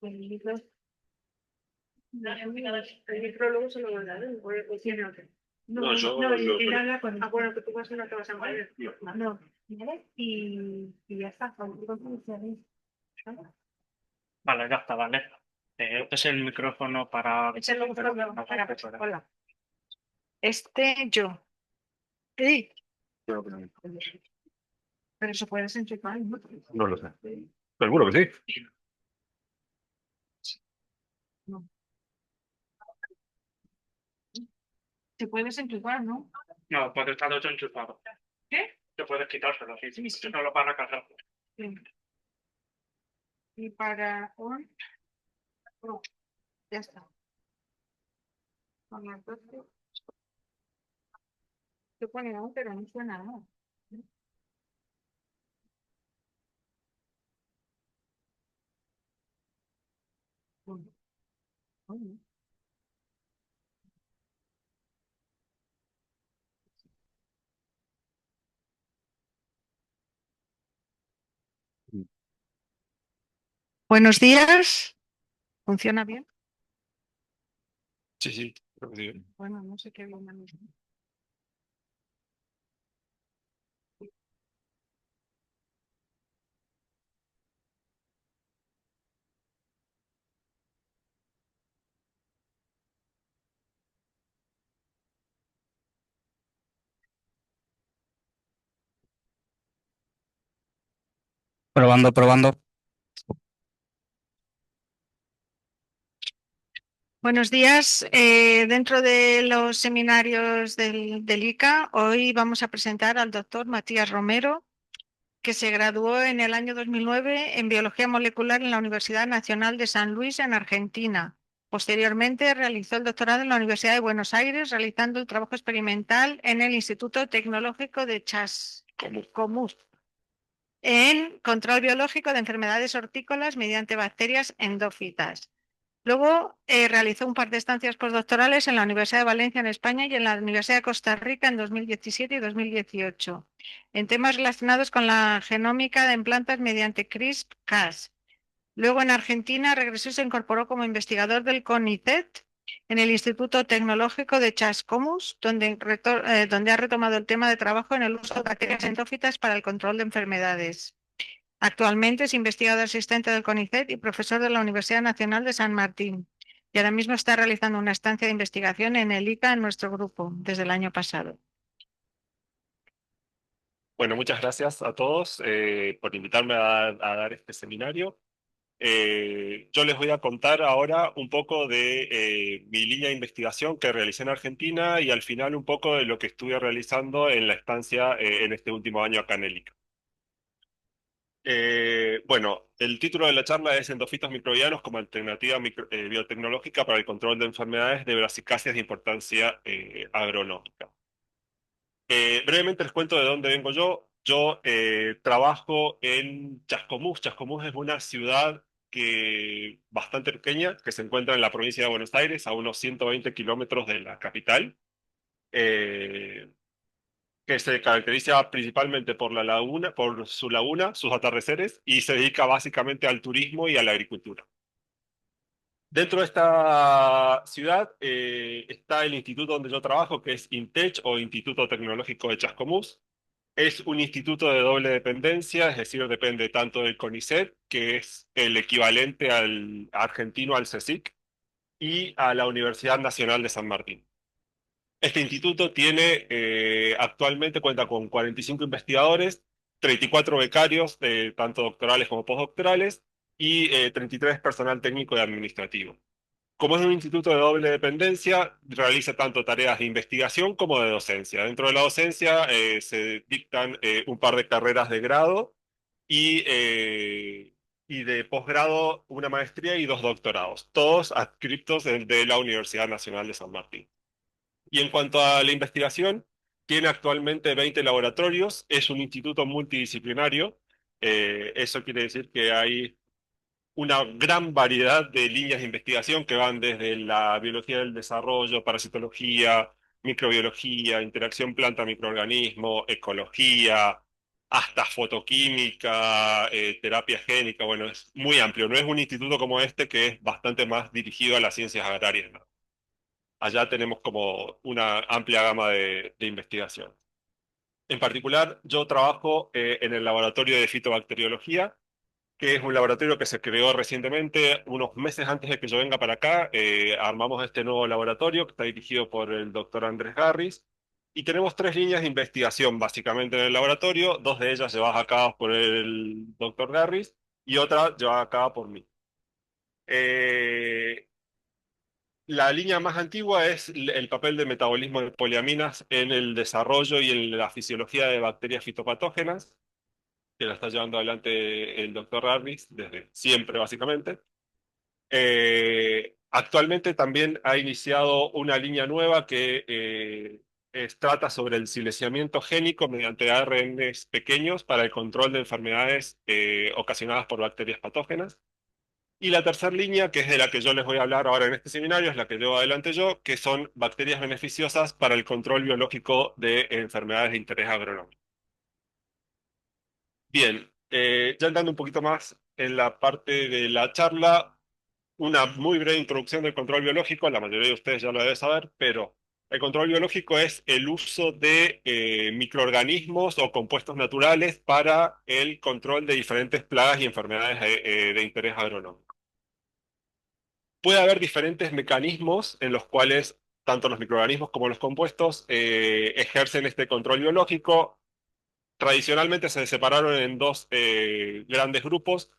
El libro, el libro luego se lo mandaré, o tiene otro. No, yo No, lo... él habla con. Ah, bueno, que tú vas a no te vas a mover. No, ¿vale? Y ya está, cualquier cosa me dices, ¿vale? Vale, ya está, vale. Este es el micrófono para... Es el micrófono para para- hola. Yo. Sí. Pero eso puede ser enchufar, ¿no? No lo sé. Seguro que sí. No. Se puede enchufar, ¿no? No, puede estar otro enchufado. ¿Qué? Te puedes quitárselo, sí. Sí, sí. No lo van a cargar. Sí. Y para on, no, ya está. Con las 12. Se pone on, pero no suena nada. On. Buenos días. ¿Funciona bien? Sí, sí, creo que sí. Bueno, no sé qué bien a mí. Probando, probando. Buenos días. Dentro de los seminarios del ICA, hoy vamos a presentar al doctor Matías Romero, que se graduó en el año 2009 en Biología Molecular en la Universidad Nacional de San Luis, en Argentina. Posteriormente realizó el doctorado en la Universidad de Buenos Aires, realizando el trabajo experimental en el Instituto Tecnológico de Chascomús, en control biológico de enfermedades hortícolas mediante bacterias endófitas. Luego realizó un par de estancias postdoctorales en la Universidad de Valencia en España y en la Universidad de Costa Rica en 2017 y 2018, en temas relacionados con la genómica en plantas mediante CRISPR-Cas. Luego en Argentina regresó y se incorporó como investigador del CONICET en el Instituto Tecnológico de Chascomús, donde ha retomado el tema de trabajo en el uso de bacterias endófitas para el control de enfermedades. Actualmente es investigador asistente del CONICET y profesor de la Universidad Nacional de San Martín. Y ahora mismo está realizando una estancia de investigación en el ICA en nuestro grupo desde el año pasado. Bueno, muchas gracias a todos por invitarme a dar este seminario. Yo les voy a contar ahora un poco de mi línea de investigación que realicé en Argentina y al final un poco de lo que estuve realizando en la estancia en este último año acá en el ICA. Bueno, el título de la charla es Endofitos microbianos como alternativa biotecnológica para el control de enfermedades de brasicáceas de importancia agronómica. Brevemente les cuento de dónde vengo yo. Yo trabajo en Chascomús. Chascomús es una ciudad bastante pequeña que se encuentra en la provincia de Buenos Aires, a unos 120 kilómetros de la capital, eh, que se caracteriza principalmente por la laguna, por su laguna, sus atardeceres, y se dedica básicamente al turismo y a la agricultura. Dentro de esta ciudad está el instituto donde yo trabajo, que es INTECH o Instituto Tecnológico de Chascomús. Es un instituto de doble dependencia, es decir, depende tanto del CONICET, que es el equivalente al argentino al CSIC, y a la Universidad Nacional de San Martín. Este instituto tiene, actualmente cuenta con 45 investigadores, 34 becarios, tanto doctorales como postdoctorales, y 33 personal técnico y administrativo. Como es un instituto de doble dependencia, realiza tanto tareas de investigación como de docencia. Dentro de la docencia se dictan un par de carreras de grado y de posgrado una maestría y dos doctorados, todos adscriptos de la Universidad Nacional de San Martín. Y en cuanto a la investigación, tiene actualmente 20 laboratorios, es un instituto multidisciplinario, eso quiere decir que hay una gran variedad de líneas de investigación que van desde la biología del desarrollo, parasitología, microbiología, interacción planta-microorganismo, ecología, hasta fotoquímica, terapia génica, bueno, es muy amplio. No es un instituto como este que es bastante más dirigido a las ciencias agrarias, ¿no? Allá tenemos como una amplia gama de investigación. En particular, yo trabajo en el laboratorio de fitobacteriología, que es un laboratorio que se creó recientemente, unos meses antes de que yo venga para acá. Armamos este nuevo laboratorio que está dirigido por el doctor Andrés Garris, y tenemos tres líneas de investigación básicamente en el laboratorio, dos de ellas llevadas a cabo por el doctor Garris y otra llevada a cabo por mí. Eh, la línea más antigua es el papel de metabolismo de poliaminas en el desarrollo y en la fisiología de bacterias fitopatógenas, que la está llevando adelante el doctor Garris desde siempre, básicamente. Actualmente también ha iniciado una línea nueva que trata sobre el silenciamiento génico mediante ARNs pequeños para el control de enfermedades ocasionadas por bacterias patógenas. Y la tercera línea, que es de la que yo les voy a hablar ahora en este seminario, es la que llevo adelante yo, que son bacterias beneficiosas para el control biológico de enfermedades de interés agronómico. Bien, ya entrando un poquito más en la parte de la charla, una muy breve introducción del control biológico. La mayoría de ustedes ya lo deben saber, pero el control biológico es el uso de microorganismos o compuestos naturales para el control de diferentes plagas y enfermedades de interés agronómico. Puede haber diferentes mecanismos en los cuales tanto los microorganismos como los compuestos ejercen este control biológico. Tradicionalmente se separaron en dos grandes grupos: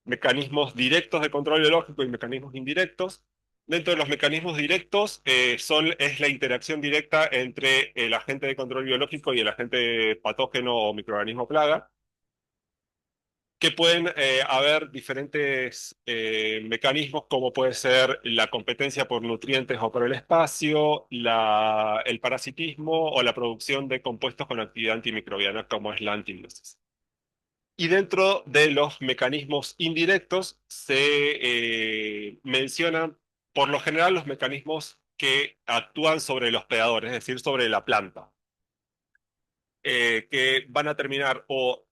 mecanismos directos de control biológico y mecanismos indirectos. Dentro de los mecanismos directos es la interacción directa entre el agente de control biológico y el agente patógeno o microorganismo plaga, que pueden haber diferentes mecanismos, como puede ser la competencia por nutrientes o por el espacio, el parasitismo o la producción de compuestos con actividad antimicrobiana, como es la antibiótica. Y dentro de los mecanismos indirectos se mencionan por lo general los mecanismos que actúan sobre el hospedador, es decir, sobre la planta, que van a terminar o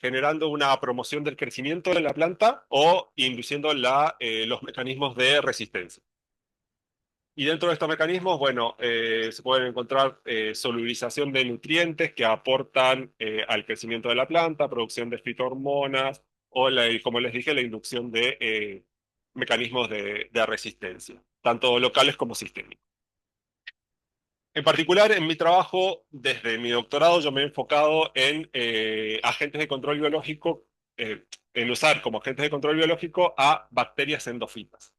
generando una promoción del crecimiento de la planta o induciendo los mecanismos de resistencia. Y dentro de estos mecanismos, bueno, se pueden encontrar solubilización de nutrientes que aportan al crecimiento de la planta, producción de fitohormonas o, como les dije, la inducción de mecanismos de resistencia, tanto locales como sistémicos. En particular, en mi trabajo, desde mi doctorado, yo me he enfocado en agentes de control biológico, en usar como agentes de control biológico a bacterias endófitas.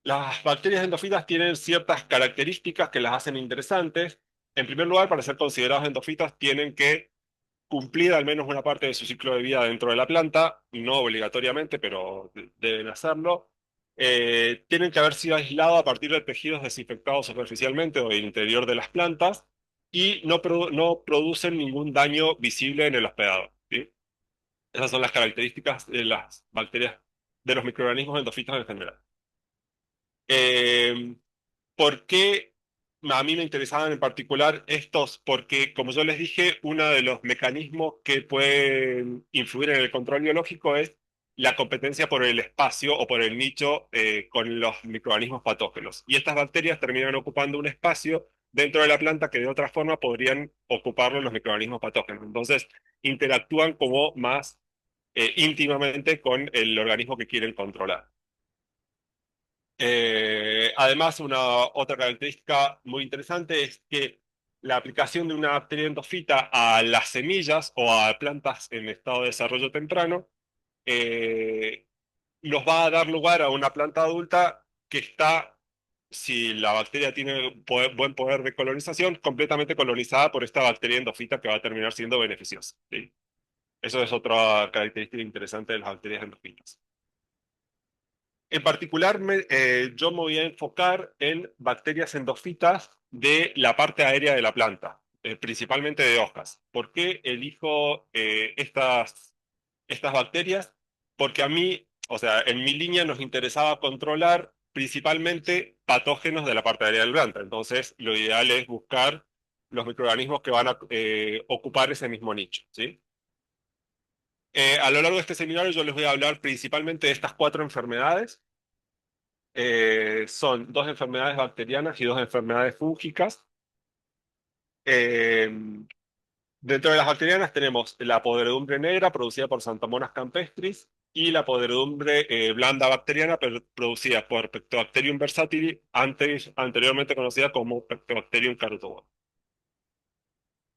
Las bacterias endófitas tienen ciertas características que las hacen interesantes. En primer lugar, para ser considerados endófitas, tienen que cumplir al menos una parte de su ciclo de vida dentro de la planta, no obligatoriamente, pero deben hacerlo. Tienen que haber sido aislados a partir de tejidos desinfectados superficialmente o del interior de las plantas, y no producen ningún daño visible en el hospedador, ¿sí? Esas son las características de las bacterias, de los microorganismos endófitos en general. Eh, ¿Por qué a mí me interesaban en particular estos? Porque, como yo les dije, uno de los mecanismos que pueden influir en el control biológico es la competencia por el espacio o por el nicho con los microorganismos patógenos. Y estas bacterias terminan ocupando un espacio dentro de la planta que de otra forma podrían ocuparlo los microorganismos patógenos. Entonces, interactúan como más íntimamente con el organismo que quieren controlar. Además, una otra característica muy interesante es que la aplicación de una bacteria endofita a las semillas o a plantas en estado de desarrollo temprano nos va a dar lugar a una planta adulta que está, si la bacteria tiene buen poder de colonización, completamente colonizada por esta bacteria endofita, que va a terminar siendo beneficiosa, ¿sí? Eso es otra característica interesante de las bacterias endofitas. En particular, yo me voy a enfocar en bacterias endófitas de la parte aérea de la planta, principalmente de hojas. ¿Por qué elijo estas bacterias? Porque a mí, o sea, en mi línea nos interesaba controlar principalmente patógenos de la parte aérea de la planta. Entonces, lo ideal es buscar los microorganismos que van a ocupar ese mismo nicho, ¿sí? A lo largo de este seminario yo les voy a hablar principalmente de estas cuatro enfermedades. Son dos enfermedades bacterianas y dos enfermedades fúngicas. Eh, Dentro de las bacterianas tenemos la podredumbre negra producida por Xanthomonas campestris y la podredumbre blanda bacteriana producida por Pectobacterium versatili, anteriormente conocida como Pectobacterium carotoba.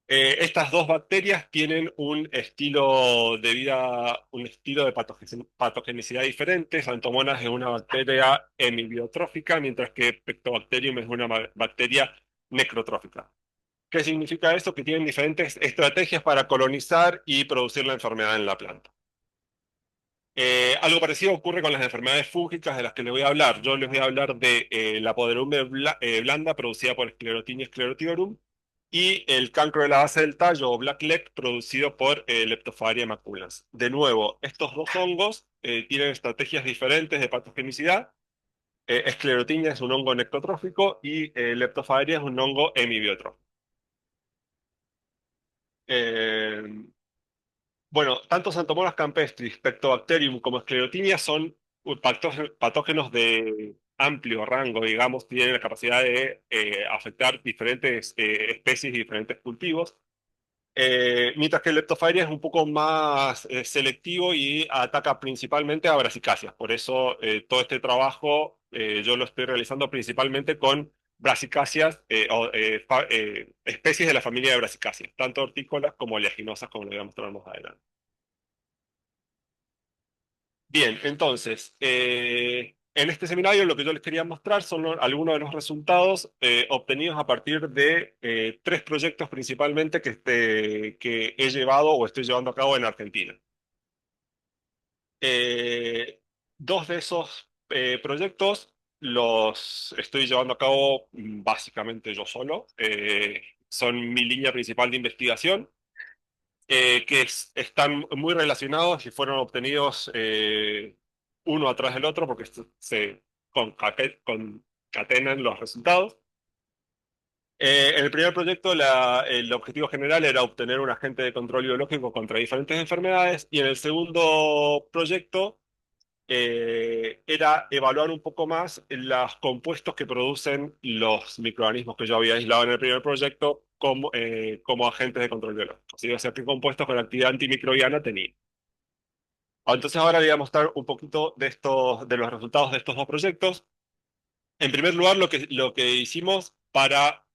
Estas dos bacterias tienen un estilo de vida, un estilo de patogenicidad diferente. Xanthomonas es una bacteria hemibiotrófica, mientras que Pectobacterium es una bacteria necrotrófica. ¿Qué significa esto? Que tienen diferentes estrategias para colonizar y producir la enfermedad en la planta. Algo parecido ocurre con las enfermedades fúngicas de las que les voy a hablar. Yo les voy a hablar de la podredumbre blanda producida por Sclerotinia sclerotidorum y el cancro de la base del tallo o black leg producido por Leptospharia maculans. De nuevo, estos dos hongos tienen estrategias diferentes de patogenicidad. Sclerotinia es un hongo necrotrófico y Leptospharia es un hongo hemibiotrófico. Eh, Bueno, tanto Xanthomonas campestris, Pectobacterium como Sclerotinia son patógenos de amplio rango, digamos, tienen la capacidad de afectar diferentes especies y diferentes cultivos. Mientras que el Leptosphaeria es un poco más selectivo y ataca principalmente a brasicáceas. Por eso todo este trabajo yo lo estoy realizando principalmente con brasicáceas o especies de la familia de brasicáceas, tanto hortícolas como oleaginosas, como lo voy a mostrar más adelante. Bien, entonces, en este seminario lo que yo les quería mostrar son algunos de los resultados obtenidos a partir de tres proyectos principalmente que he llevado o estoy llevando a cabo en Argentina. Dos de esos proyectos los estoy llevando a cabo básicamente yo solo. Son mi línea principal de investigación. Están muy relacionados y fueron obtenidos uno atrás del otro porque se concatenan los resultados. En el primer proyecto el objetivo general era obtener un agente de control biológico contra diferentes enfermedades y en el segundo proyecto era evaluar un poco más los compuestos que producen los microorganismos que yo había aislado en el primer proyecto como agentes de control biológico. ¿Sí? O sea, qué compuestos con actividad antimicrobiana tenía. Entonces ahora le voy a mostrar un poquito de los resultados de estos dos proyectos. En primer lugar, lo que hicimos para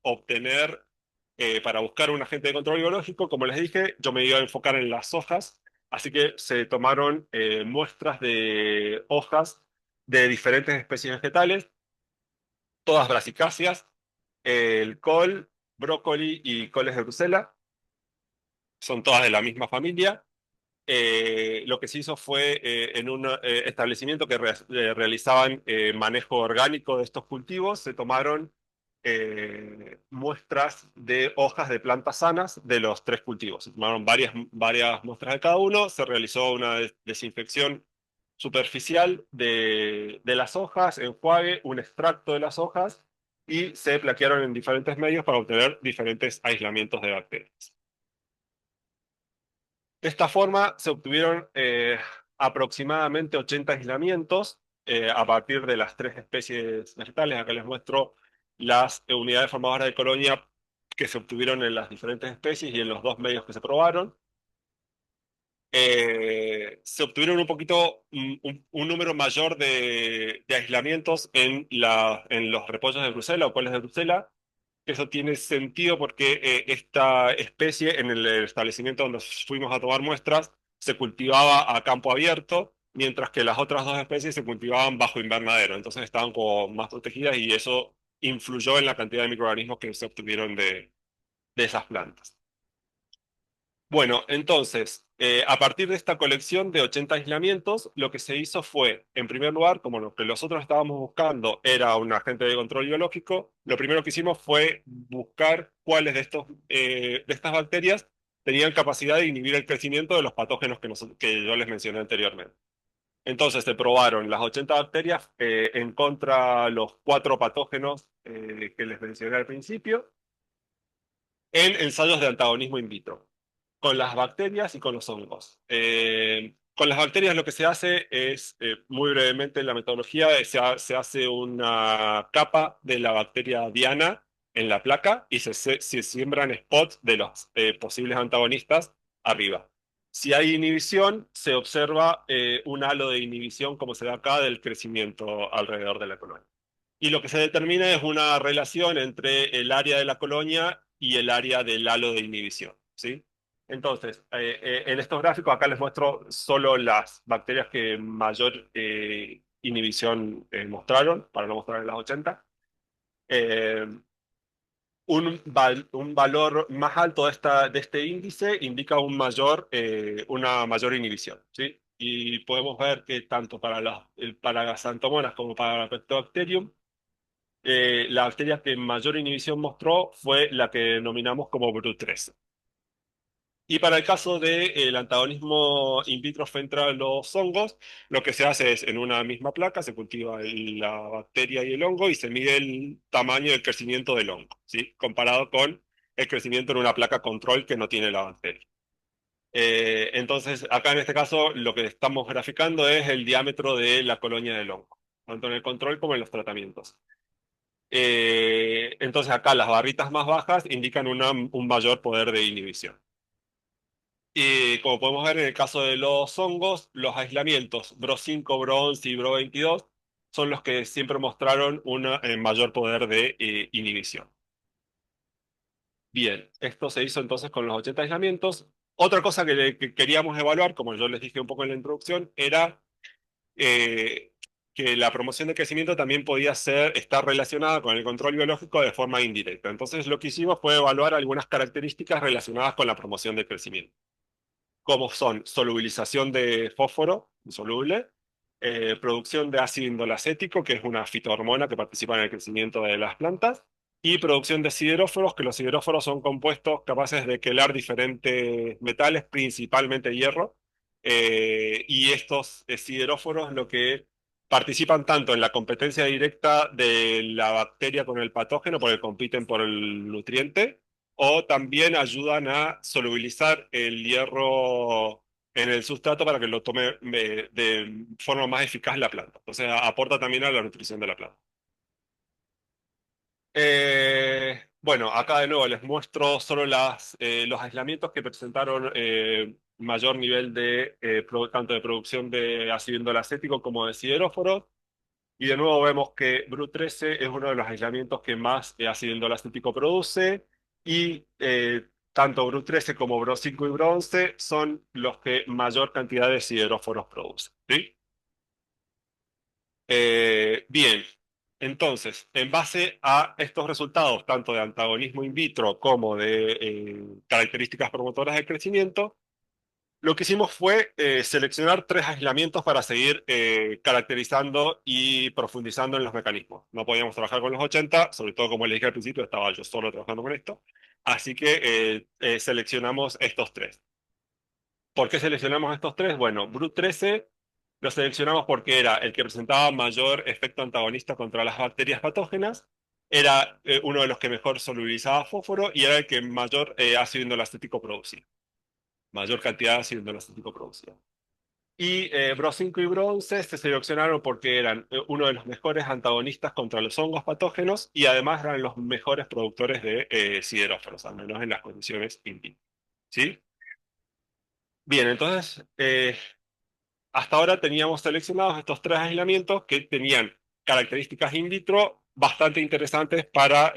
para buscar un agente de control biológico, como les dije, yo me iba a enfocar en las hojas, así que se tomaron muestras de hojas de diferentes especies vegetales, todas brasicáceas, el col, brócoli y coles de Bruselas, son todas de la misma familia. Lo que se hizo fue en un establecimiento que realizaban manejo orgánico de estos cultivos, se tomaron muestras de hojas de plantas sanas de los tres cultivos. Se tomaron varias muestras de cada uno, se realizó una desinfección superficial de las hojas, enjuague, un extracto de las hojas y se plaquearon en diferentes medios para obtener diferentes aislamientos de bacterias. De esta forma se obtuvieron aproximadamente 80 aislamientos a partir de las tres especies vegetales. Acá les muestro las unidades formadoras de colonia que se obtuvieron en las diferentes especies y en los dos medios que se probaron. Se obtuvieron un número mayor de aislamientos en los repollos de Bruselas o coles de Bruselas. Eso tiene sentido porque esta especie en el establecimiento donde fuimos a tomar muestras se cultivaba a campo abierto, mientras que las otras dos especies se cultivaban bajo invernadero. Entonces estaban como más protegidas y eso influyó en la cantidad de microorganismos que se obtuvieron de esas plantas. Bueno, entonces, a partir de esta colección de 80 aislamientos, lo que se hizo fue, en primer lugar, como lo que nosotros estábamos buscando era un agente de control biológico, lo primero que hicimos fue buscar cuáles de estas bacterias tenían capacidad de inhibir el crecimiento de los patógenos que yo les mencioné anteriormente. Entonces se probaron las 80 bacterias en contra los cuatro patógenos que les mencioné al principio. en ensayos de antagonismo in vitro, con las bacterias y con los hongos. Con las bacterias lo que se hace es, muy brevemente en la metodología, se hace una capa de la bacteria diana en la placa y se siembran spots de los posibles antagonistas arriba. Si hay inhibición, se observa un halo de inhibición, como se da acá, del crecimiento alrededor de la colonia. Y lo que se determina es una relación entre el área de la colonia y el área del halo de inhibición, ¿sí? Entonces, en estos gráficos acá les muestro solo las bacterias que mayor inhibición mostraron, para no mostrar en las 80. Eh, un valor más alto de este índice indica una mayor inhibición, ¿sí? Y podemos ver que tanto para las Xanthomonas como para la Pectobacterium, la bacteria que mayor inhibición mostró fue la que denominamos como Bru13. Y para el caso del antagonismo in vitro frente a los hongos, lo que se hace es en una misma placa se cultiva la bacteria y el hongo y se mide el tamaño del crecimiento del hongo, ¿sí? Comparado con el crecimiento en una placa control que no tiene la bacteria. Entonces, acá en este caso, lo que estamos graficando es el diámetro de la colonia del hongo, tanto en el control como en los tratamientos. Entonces, acá las barritas más bajas indican un mayor poder de inhibición. Y como podemos ver en el caso de los hongos, los aislamientos Bro5, Bro11 y Bro22 son los que siempre mostraron un mayor poder de inhibición. Bien, esto se hizo entonces con los 80 aislamientos. Otra cosa que queríamos evaluar, como yo les dije un poco en la introducción, era eh, que la promoción de crecimiento también podía estar relacionada con el control biológico de forma indirecta. Entonces lo que hicimos fue evaluar algunas características relacionadas con la promoción de crecimiento, como son solubilización de fósforo insoluble, producción de ácido indolacético, que es una fitohormona que participa en el crecimiento de las plantas, y producción de sideróforos, que los sideróforos son compuestos capaces de quelar diferentes metales, principalmente hierro, y estos sideróforos lo que participan tanto en la competencia directa de la bacteria con el patógeno, porque compiten por el nutriente, o también ayudan a solubilizar el hierro en el sustrato para que lo tome de forma más eficaz la planta. Entonces aporta también a la nutrición de la planta. Bueno, acá de nuevo les muestro solo los aislamientos que presentaron mayor nivel tanto de producción de ácido indolacético como de sideróforos. Y de nuevo vemos que Bru13 es uno de los aislamientos que más ácido indolacético produce y tanto Bru13 como Bro5 y Bro11 son los que mayor cantidad de sideróforos producen, ¿sí? Bien, entonces, en base a estos resultados, tanto de antagonismo in vitro como de características promotoras de crecimiento, lo que hicimos fue seleccionar tres aislamientos para seguir caracterizando y profundizando en los mecanismos. No podíamos trabajar con los 80, sobre todo como les dije al principio, estaba yo solo trabajando con esto. Así que seleccionamos estos tres. ¿Por qué seleccionamos estos tres? Bueno, Brut13 lo seleccionamos porque era el que presentaba mayor efecto antagonista contra las bacterias patógenas, era uno de los que mejor solubilizaba fósforo y era el que mayor ácido indolacético producía. Mayor cantidad de ácido indolacético producía. Y Bro5 y Bro11 se seleccionaron porque eran uno de los mejores antagonistas contra los hongos patógenos y además eran los mejores productores de sideróforos, al menos en las condiciones in vitro. ¿Sí? Bien, entonces, hasta ahora teníamos seleccionados estos tres aislamientos que tenían características in vitro bastante interesantes para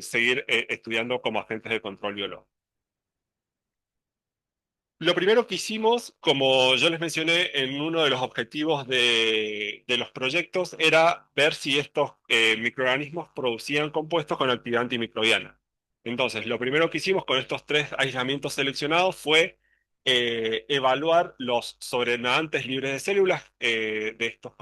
seguir estudiando como agentes de control biológico. Lo primero que hicimos, como yo les mencioné en uno de los objetivos de los proyectos, era ver si estos microorganismos producían compuestos con actividad antimicrobiana. Entonces, lo primero que hicimos con estos tres aislamientos seleccionados fue evaluar los sobrenadantes libres de células de estos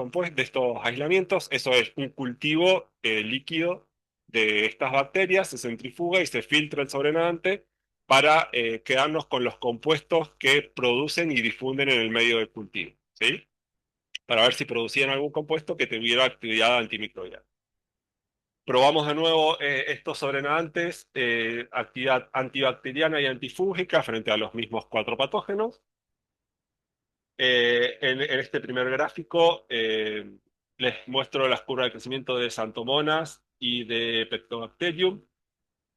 aislamientos. Eso es un cultivo líquido de estas bacterias, se centrifuga y se filtra el sobrenadante para quedarnos con los compuestos que producen y difunden en el medio del cultivo, ¿sí? Para ver si producían algún compuesto que tuviera actividad antimicrobiana. Probamos de nuevo estos sobrenadantes, actividad antibacteriana y antifúngica frente a los mismos cuatro patógenos. En este primer gráfico les muestro las curvas de crecimiento de Xanthomonas y de Pectobacterium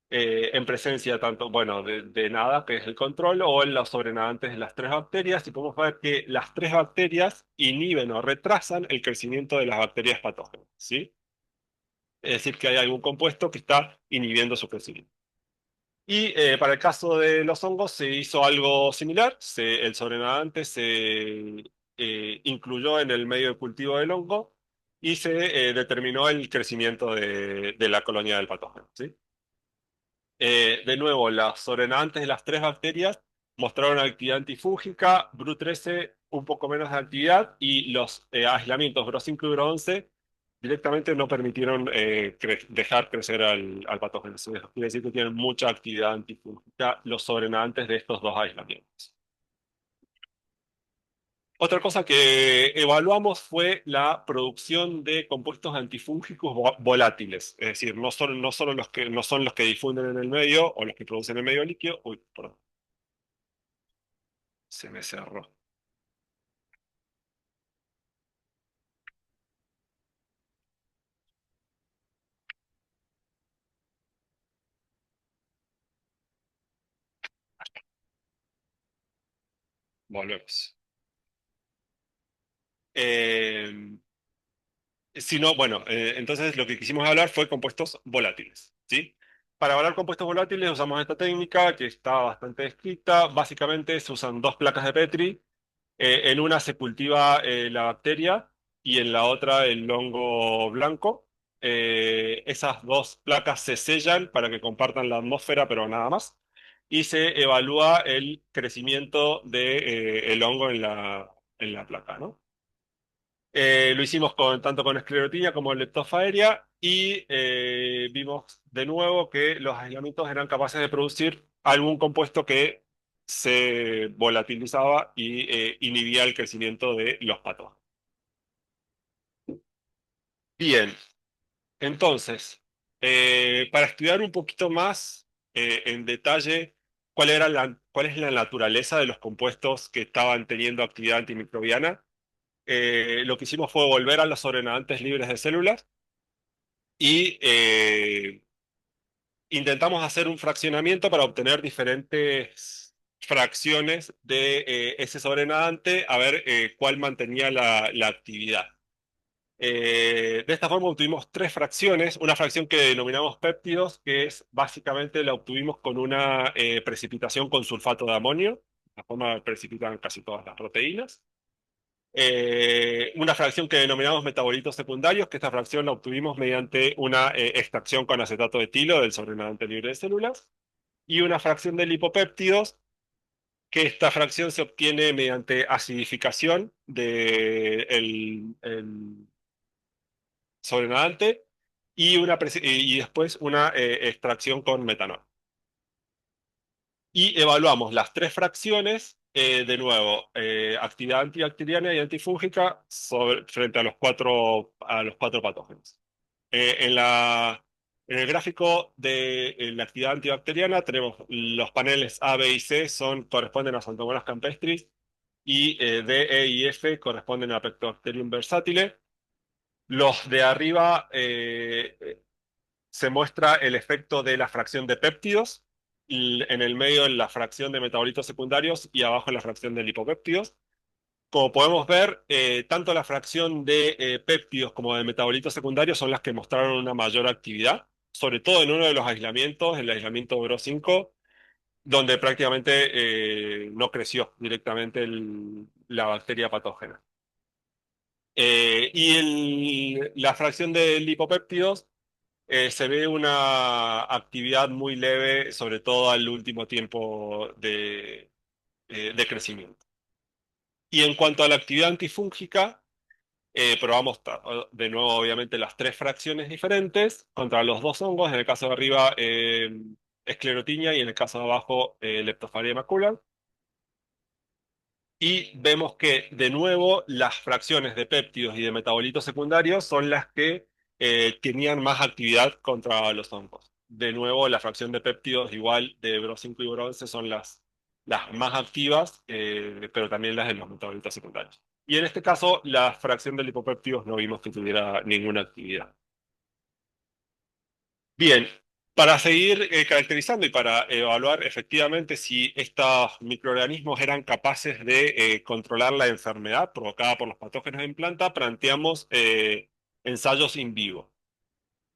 en presencia tanto, bueno, de nada, que es el control, o en los sobrenadantes de las tres bacterias, y podemos ver que las tres bacterias inhiben o retrasan el crecimiento de las bacterias patógenas, ¿sí? Es decir, que hay algún compuesto que está inhibiendo su crecimiento. Y para el caso de los hongos se hizo algo similar. El sobrenadante se incluyó en el medio de cultivo del hongo y se determinó el crecimiento de la colonia del patógeno, ¿sí? De nuevo, los sobrenadantes de las tres bacterias mostraron actividad antifúngica, BRU13 un poco menos de actividad y los aislamientos BRO5 y BRO11 directamente no permitieron dejar crecer al patógeno. Eso quiere decir que tienen mucha actividad antifúngica los sobrenadantes de estos dos aislamientos. Otra cosa que evaluamos fue la producción de compuestos antifúngicos volátiles, es decir, no solo los que no son los que difunden en el medio o los que producen el medio líquido. Uy, perdón, se me cerró. Volvemos. Eh, sino, bueno, entonces lo que quisimos hablar fue compuestos volátiles, ¿sí? Para evaluar compuestos volátiles usamos esta técnica que está bastante descrita. Básicamente se usan dos placas de Petri. En una se cultiva la bacteria y en la otra el hongo blanco. Esas dos placas se sellan para que compartan la atmósfera, pero nada más. Y se evalúa el crecimiento de, el hongo en la placa, ¿no? Lo hicimos tanto con esclerotinia como leptosphaeria y vimos de nuevo que los aislamientos eran capaces de producir algún compuesto que se volatilizaba y inhibía el crecimiento de los patógenos. Bien, entonces, para estudiar un poquito más en detalle cuál es la naturaleza de los compuestos que estaban teniendo actividad antimicrobiana, lo que hicimos fue volver a los sobrenadantes libres de células y intentamos hacer un fraccionamiento para obtener diferentes fracciones de ese sobrenadante, a ver cuál mantenía la actividad. De esta forma obtuvimos tres fracciones, una fracción que denominamos péptidos, que es básicamente la obtuvimos con una precipitación con sulfato de amonio, la forma precipitan casi todas las proteínas. Una fracción que denominamos metabolitos secundarios, que esta fracción la obtuvimos mediante una extracción con acetato de etilo del sobrenadante libre de células, y una fracción de lipopéptidos, que esta fracción se obtiene mediante acidificación del sobrenadante y después una extracción con metanol. Y evaluamos las tres fracciones, de nuevo, actividad antibacteriana y antifúngica frente a los cuatro patógenos. En el gráfico de la actividad antibacteriana tenemos los paneles A, B y C corresponden a Xanthomonas campestris y D, E y F corresponden a Pectobacterium versatile. Los de arriba se muestra el efecto de la fracción de péptidos, y en el medio la fracción de metabolitos secundarios y abajo la fracción de lipopéptidos. Como podemos ver, tanto la fracción de péptidos como de metabolitos secundarios son las que mostraron una mayor actividad, sobre todo en uno de los aislamientos, el aislamiento BRO5, donde prácticamente no creció directamente la bacteria patógena. La fracción de lipopéptidos se ve una actividad muy leve, sobre todo al último tiempo de crecimiento. Y en cuanto a la actividad antifúngica, probamos de nuevo, obviamente, las tres fracciones diferentes contra los dos hongos, en el caso de arriba, esclerotinia, y en el caso de abajo, Leptosphaeria macular. Y vemos que, de nuevo, las fracciones de péptidos y de metabolitos secundarios son las que tenían más actividad contra los hongos. De nuevo, la fracción de péptidos igual de Bro5 y Bro11 son las más activas, pero también las de los metabolitos secundarios. Y en este caso, la fracción de lipopéptidos no vimos que tuviera ninguna actividad. Bien, para seguir caracterizando y para evaluar efectivamente si estos microorganismos eran capaces de controlar la enfermedad provocada por los patógenos en planta, planteamos ensayos in vivo.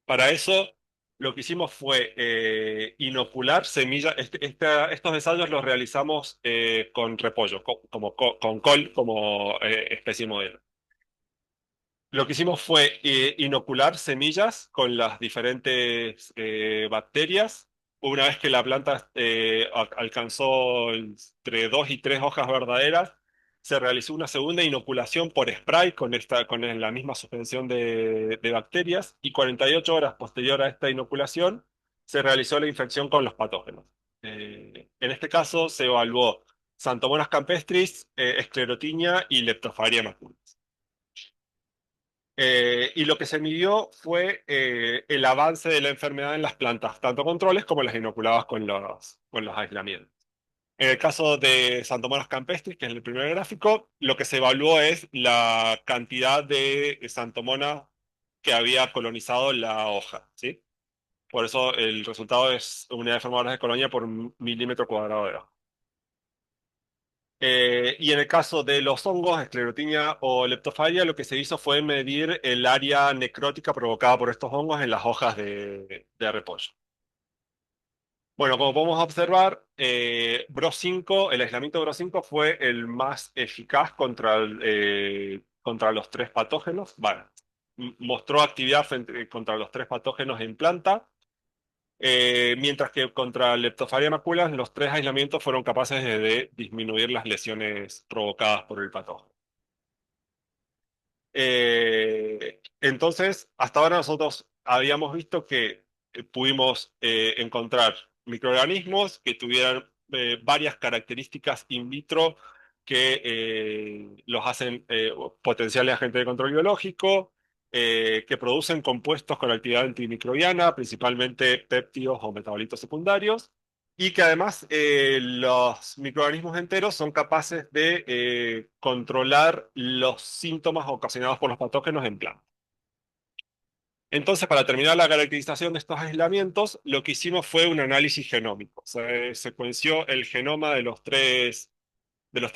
Para eso, lo que hicimos fue inocular semillas. Estos ensayos los realizamos con repollo, con col como especie modelo. Lo que hicimos fue inocular semillas con las diferentes bacterias. Una vez que la planta alcanzó entre 2 y 3 hojas verdaderas, se realizó una segunda inoculación por spray con la misma suspensión de bacterias, y 48 horas posterior a esta inoculación se realizó la infección con los patógenos. En este caso se evaluó Xanthomonas campestris, Sclerotinia y Leptosphaeria maculis. Y lo que se midió fue el avance de la enfermedad en las plantas, tanto controles como las inoculadas con los aislamientos. En el caso de Xanthomonas campestris, que es el primer gráfico, lo que se evaluó es la cantidad de Xanthomonas que había colonizado la hoja, ¿sí? Por eso el resultado es unidad de formadores de colonia por milímetro cuadrado de hoja. Y en el caso de los hongos, esclerotinia o leptosphaeria, lo que se hizo fue medir el área necrótica provocada por estos hongos en las hojas de repollo. Bueno, como podemos observar, Bro5, el aislamiento de Bro5 fue el más eficaz contra los tres patógenos. Bueno, mostró actividad contra los tres patógenos en planta. Mientras que contra Leptosphaeria maculas, los tres aislamientos fueron capaces de disminuir las lesiones provocadas por el patógeno. Entonces, hasta ahora nosotros habíamos visto que pudimos encontrar microorganismos que tuvieran varias características in vitro que los hacen potenciales agentes de control biológico, que producen compuestos con actividad antimicrobiana, principalmente péptidos o metabolitos secundarios, y que además los microorganismos enteros son capaces de controlar los síntomas ocasionados por los patógenos en plantas. Entonces, para terminar la caracterización de estos aislamientos, lo que hicimos fue un análisis genómico. Se secuenció el genoma de los tres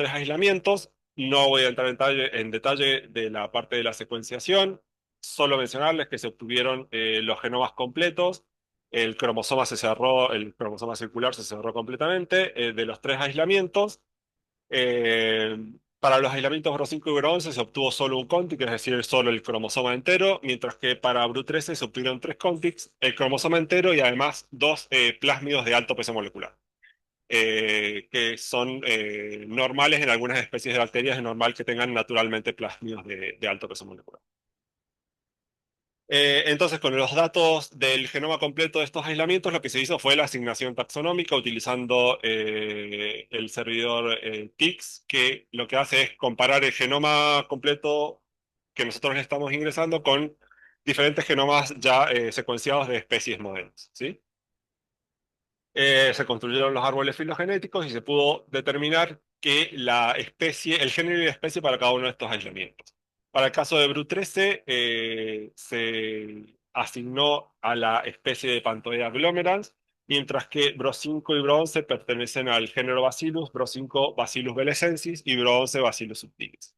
aislamientos. No voy a entrar en detalle de la parte de la secuenciación, solo mencionarles que se obtuvieron los genomas completos. El cromosoma se cerró, el cromosoma circular se cerró completamente de los tres aislamientos. Eh, para los aislamientos Bro5 y Bro11 se obtuvo solo un contig, es decir, solo el cromosoma entero, mientras que para Bro13 se obtuvieron tres contigs, el cromosoma entero y además dos plásmidos de alto peso molecular, que son normales en algunas especies de bacterias. Es normal que tengan naturalmente plásmidos de alto peso molecular. Entonces, con los datos del genoma completo de estos aislamientos, lo que se hizo fue la asignación taxonómica utilizando el servidor TIX, que lo que hace es comparar el genoma completo que nosotros le estamos ingresando con diferentes genomas ya secuenciados de especies modelos, ¿sí? Se construyeron los árboles filogenéticos y se pudo determinar que la especie, el género y la especie para cada uno de estos aislamientos. Para el caso de Bru13, se asignó a la especie de Pantodea aglomerans, mientras que Bro5 y Bro11 pertenecen al género Bacillus, Bro5 Bacillus belesensis y Bro11 Bacillus subtilis.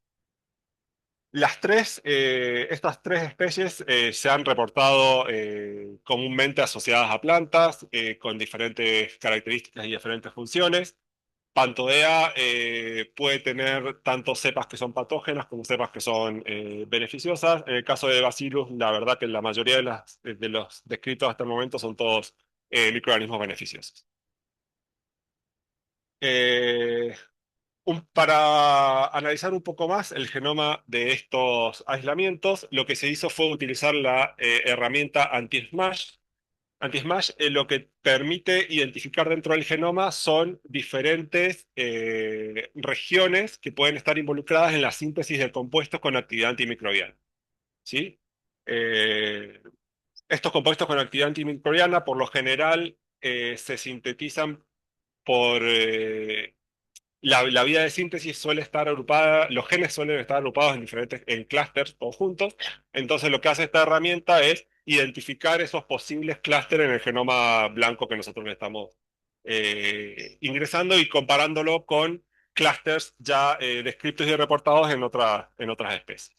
Estas tres especies se han reportado comúnmente asociadas a plantas con diferentes características y diferentes funciones. Pantodea puede tener tanto cepas que son patógenas como cepas que son beneficiosas. En el caso de Bacillus, la verdad que la mayoría de los descritos hasta el momento son todos microorganismos beneficiosos. Eh, para analizar un poco más el genoma de estos aislamientos, lo que se hizo fue utilizar la herramienta anti-smash. Anti-smash lo que permite identificar dentro del genoma son diferentes regiones que pueden estar involucradas en la síntesis de compuestos con actividad antimicrobiana, ¿sí? Eh, Estos compuestos con actividad antimicrobiana, por lo general, se sintetizan por la vía de síntesis suele estar agrupada, los genes suelen estar agrupados en diferentes, en clústeres o juntos. Entonces lo que hace esta herramienta es identificar esos posibles clústeres en el genoma blanco que nosotros le estamos ingresando y comparándolo con clústeres ya descritos y reportados en otras especies.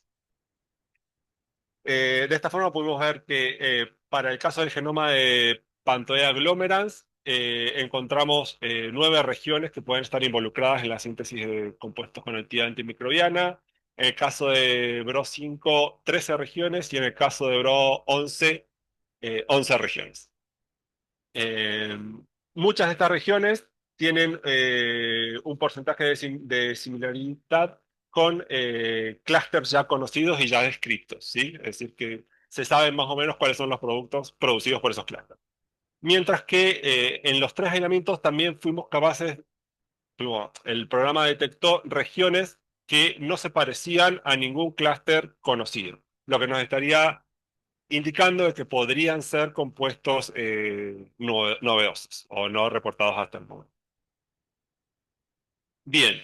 De esta forma pudimos ver que para el caso del genoma de Pantoea aglomerans encontramos 9 regiones que pueden estar involucradas en la síntesis de compuestos con actividad antimicrobiana. En el caso de BRO5, 13 regiones y en el caso de BRO11, 11 regiones. Eh, Muchas de estas regiones tienen un porcentaje de similaridad con clústeres ya conocidos y ya descritos, ¿sí? Es decir, que se saben más o menos cuáles son los productos producidos por esos clústeres. Mientras que en los 3 aislamientos también fuimos capaces, el programa detectó regiones que no se parecían a ningún clúster conocido, lo que nos estaría indicando de que podrían ser compuestos novedosos o no reportados hasta el momento. Bien,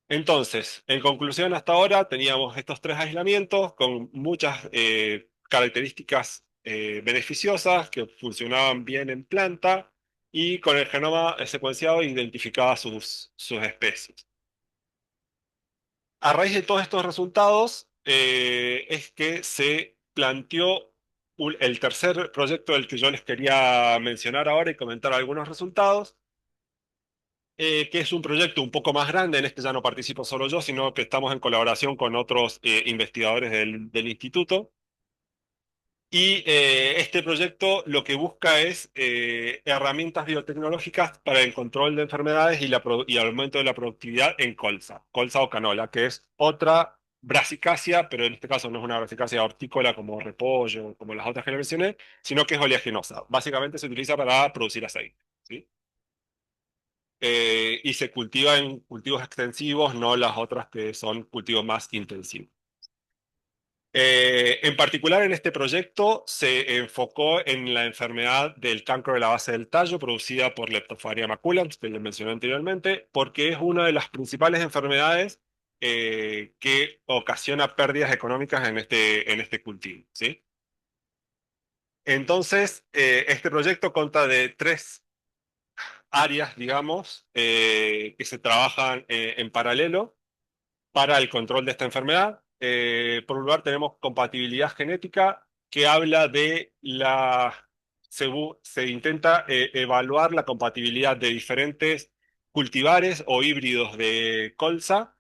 entonces, en conclusión, hasta ahora teníamos estos 3 aislamientos con muchas características beneficiosas que funcionaban bien en planta y con el genoma secuenciado identificaba sus especies. A raíz de todos estos resultados es que se planteó el tercer proyecto del que yo les quería mencionar ahora y comentar algunos resultados, que es un proyecto un poco más grande. En este ya no participo solo yo, sino que estamos en colaboración con otros investigadores del instituto. Y este proyecto lo que busca es herramientas biotecnológicas para el control de enfermedades y el aumento de la productividad en colza o canola, que es otra brassicacia, pero en este caso no es una brassicacia hortícola como repollo, como las otras que le mencioné, sino que es oleaginosa. Básicamente se utiliza para producir aceite, ¿sí? Y se cultiva en cultivos extensivos, no las otras que son cultivos más intensivos. En particular, en este proyecto se enfocó en la enfermedad del cancro de la base del tallo producida por Leptosphaeria maculans, que les mencioné anteriormente, porque es una de las principales enfermedades que ocasiona pérdidas económicas en este cultivo, ¿sí? Entonces, este proyecto consta de 3 áreas, digamos, que se trabajan en paralelo para el control de esta enfermedad. Por un lugar tenemos compatibilidad genética, que habla de se intenta evaluar la compatibilidad de diferentes cultivares o híbridos de colza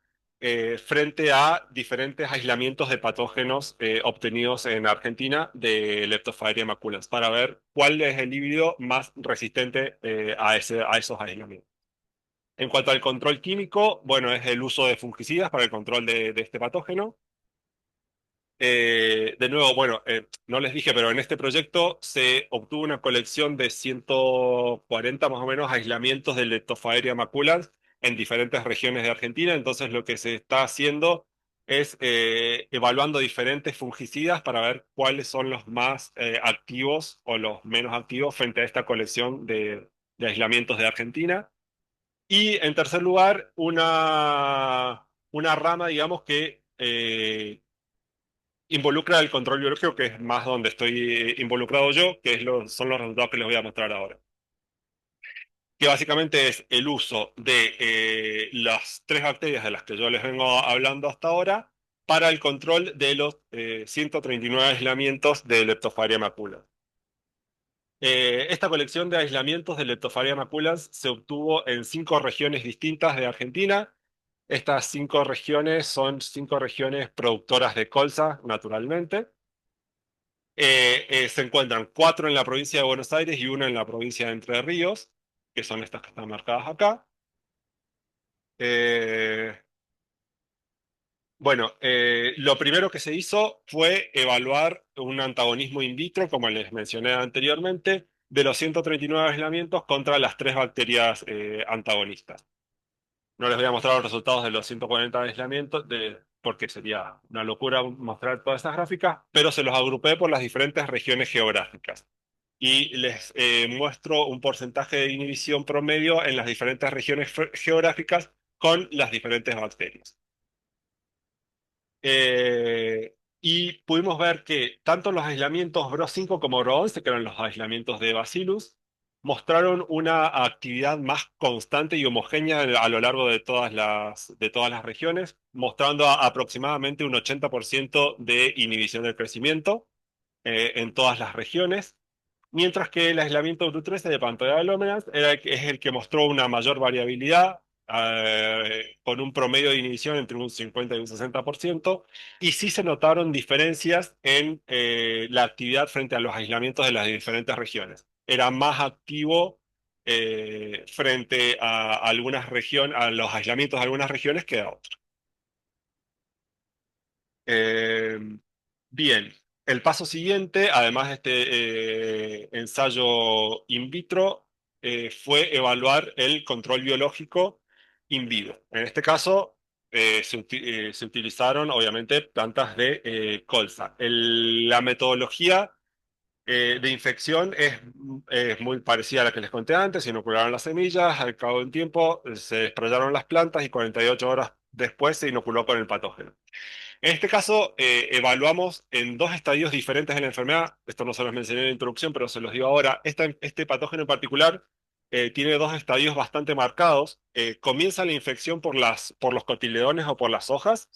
frente a diferentes aislamientos de patógenos obtenidos en Argentina de Leptosphaeria maculans, para ver cuál es el híbrido más resistente a esos aislamientos. En cuanto al control químico, bueno, es el uso de fungicidas para el control de este patógeno. De nuevo, bueno, no les dije, pero en este proyecto se obtuvo una colección de 140 más o menos aislamientos de Leptosphaeria maculans en diferentes regiones de Argentina. Entonces lo que se está haciendo es evaluando diferentes fungicidas para ver cuáles son los más activos o los menos activos frente a esta colección de aislamientos de Argentina. Y en tercer lugar, una rama, digamos, que involucra el control biológico, que es más donde estoy involucrado yo, que son los resultados que les voy a mostrar ahora. Que básicamente es el uso de las 3 bacterias de las que yo les vengo hablando hasta ahora para el control de los 139 aislamientos de Leptosphaeria maculans. Esta colección de aislamientos de Leptosphaeria maculans se obtuvo en 5 regiones distintas de Argentina. Estas 5 regiones son 5 regiones productoras de colza, naturalmente. Se encuentran 4 en la provincia de Buenos Aires y 1 en la provincia de Entre Ríos, que son estas que están marcadas acá. Eh, bueno, lo primero que se hizo fue evaluar un antagonismo in vitro, como les mencioné anteriormente, de los 139 aislamientos contra las 3 bacterias antagonistas. No les voy a mostrar los resultados de los 140 aislamientos, porque sería una locura mostrar todas estas gráficas, pero se los agrupé por las diferentes regiones geográficas. Y les muestro un porcentaje de inhibición promedio en las diferentes regiones geográficas con las diferentes bacterias. Y pudimos ver que tanto los aislamientos BRO5 como BRO11, que eran los aislamientos de Bacillus, mostraron una actividad más constante y homogénea a lo largo de todas las regiones, mostrando aproximadamente un 80% de inhibición del crecimiento en todas las regiones. Mientras que el aislamiento Bru13 de Panthoea aluminans es el que mostró una mayor variabilidad, con un promedio de inhibición entre un 50 y un 60%, y sí se notaron diferencias en la actividad frente a los aislamientos de las diferentes regiones. Era más activo frente a algunas regiones, a los aislamientos de algunas regiones que a otras. Eh, Bien, el paso siguiente, además de este ensayo in vitro, fue evaluar el control biológico in vivo. En este caso, se utilizaron obviamente plantas de colza. La metodología de infección es muy parecida a la que les conté antes. Se inocularon las semillas, al cabo de un tiempo se desarrollaron las plantas y 48 horas después se inoculó con el patógeno. En este caso, evaluamos en dos estadios diferentes de la enfermedad. Esto no se los mencioné en la introducción, pero se los digo ahora. Este patógeno en particular tiene dos estadios bastante marcados. Comienza la infección por los cotiledones o por las hojas,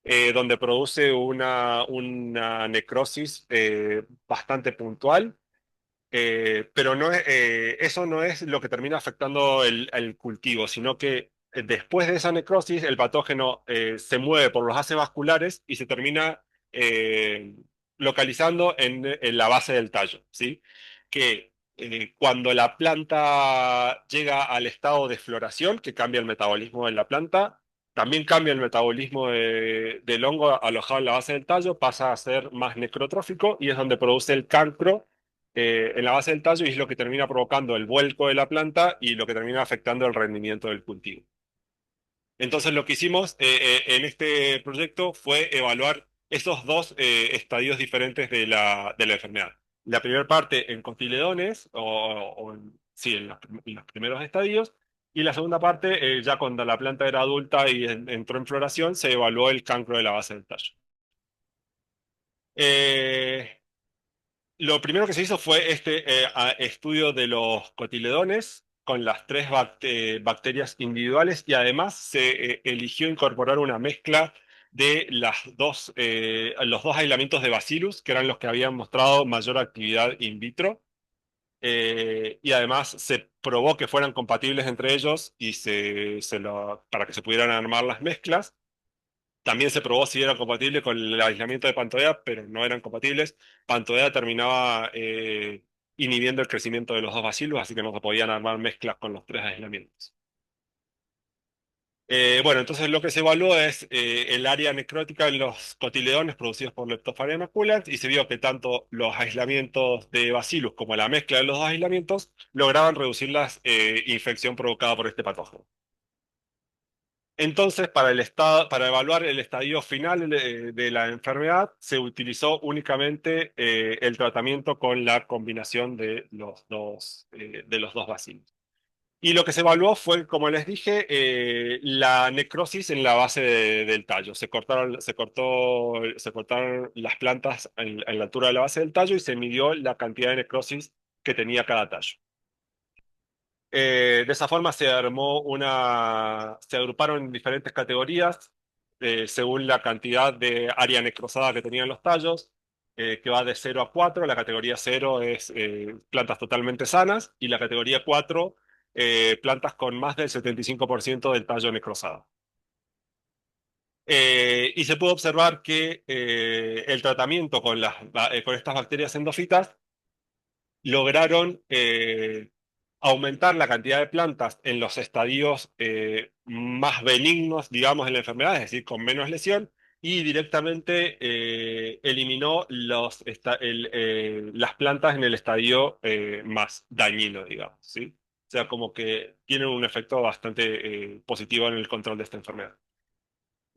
donde produce una necrosis bastante puntual. Pero eso no es lo que termina afectando el cultivo, sino que después de esa necrosis el patógeno se mueve por los haces vasculares y se termina eh, localizando en la base del tallo, ¿sí? Que cuando la planta llega al estado de floración, que cambia el metabolismo de la planta, también cambia el metabolismo del hongo alojado en la base del tallo, pasa a ser más necrotrófico y es donde produce el cancro en la base del tallo, y es lo que termina provocando el vuelco de la planta y lo que termina afectando el rendimiento del cultivo. Entonces lo que hicimos en este proyecto fue evaluar esos dos estadios diferentes de la enfermedad. La primera parte en cotiledones, sí, en los primeros estadios, y la segunda parte, ya cuando la planta era adulta y entró en floración, se evaluó el cancro de la base del tallo. Eh, Lo primero que se hizo fue este estudio de los cotiledones con las tres bacterias individuales, y además se eligió incorporar una mezcla de los dos aislamientos de Bacillus, que eran los que habían mostrado mayor actividad in vitro, y además se probó que fueran compatibles entre ellos y para que se pudieran armar las mezclas. También se probó si era compatible con el aislamiento de Pantodea, pero no eran compatibles. Pantodea terminaba inhibiendo el crecimiento de los dos bacilos, así que no se podían armar mezclas con los tres aislamientos. Bueno, entonces lo que se evaluó es el área necrótica en los cotiledones producidos por Leptospharia maculans, y se vio que tanto los aislamientos de Bacillus como la mezcla de los dos aislamientos lograban reducir la infección provocada por este patógeno. Entonces, para evaluar el estadio final de la enfermedad, se utilizó únicamente el tratamiento con la combinación de los dos bacilos. Y lo que se evaluó fue, como les dije, la necrosis en la base del tallo. Se cortaron las plantas en la altura de la base del tallo y se midió la cantidad de necrosis que tenía cada tallo. De esa forma se agruparon en diferentes categorías según la cantidad de área necrosada que tenían los tallos, que va de 0 a 4. La categoría 0 es plantas totalmente sanas, y la categoría 4, plantas con más del 75% del tallo necrosado. Y se pudo observar que el tratamiento con estas bacterias endofitas lograron aumentar la cantidad de plantas en los estadios más benignos, digamos, en la enfermedad, es decir, con menos lesión, y directamente eliminó las plantas en el estadio más dañino, digamos, ¿sí? O sea, como que tienen un efecto bastante positivo en el control de esta enfermedad.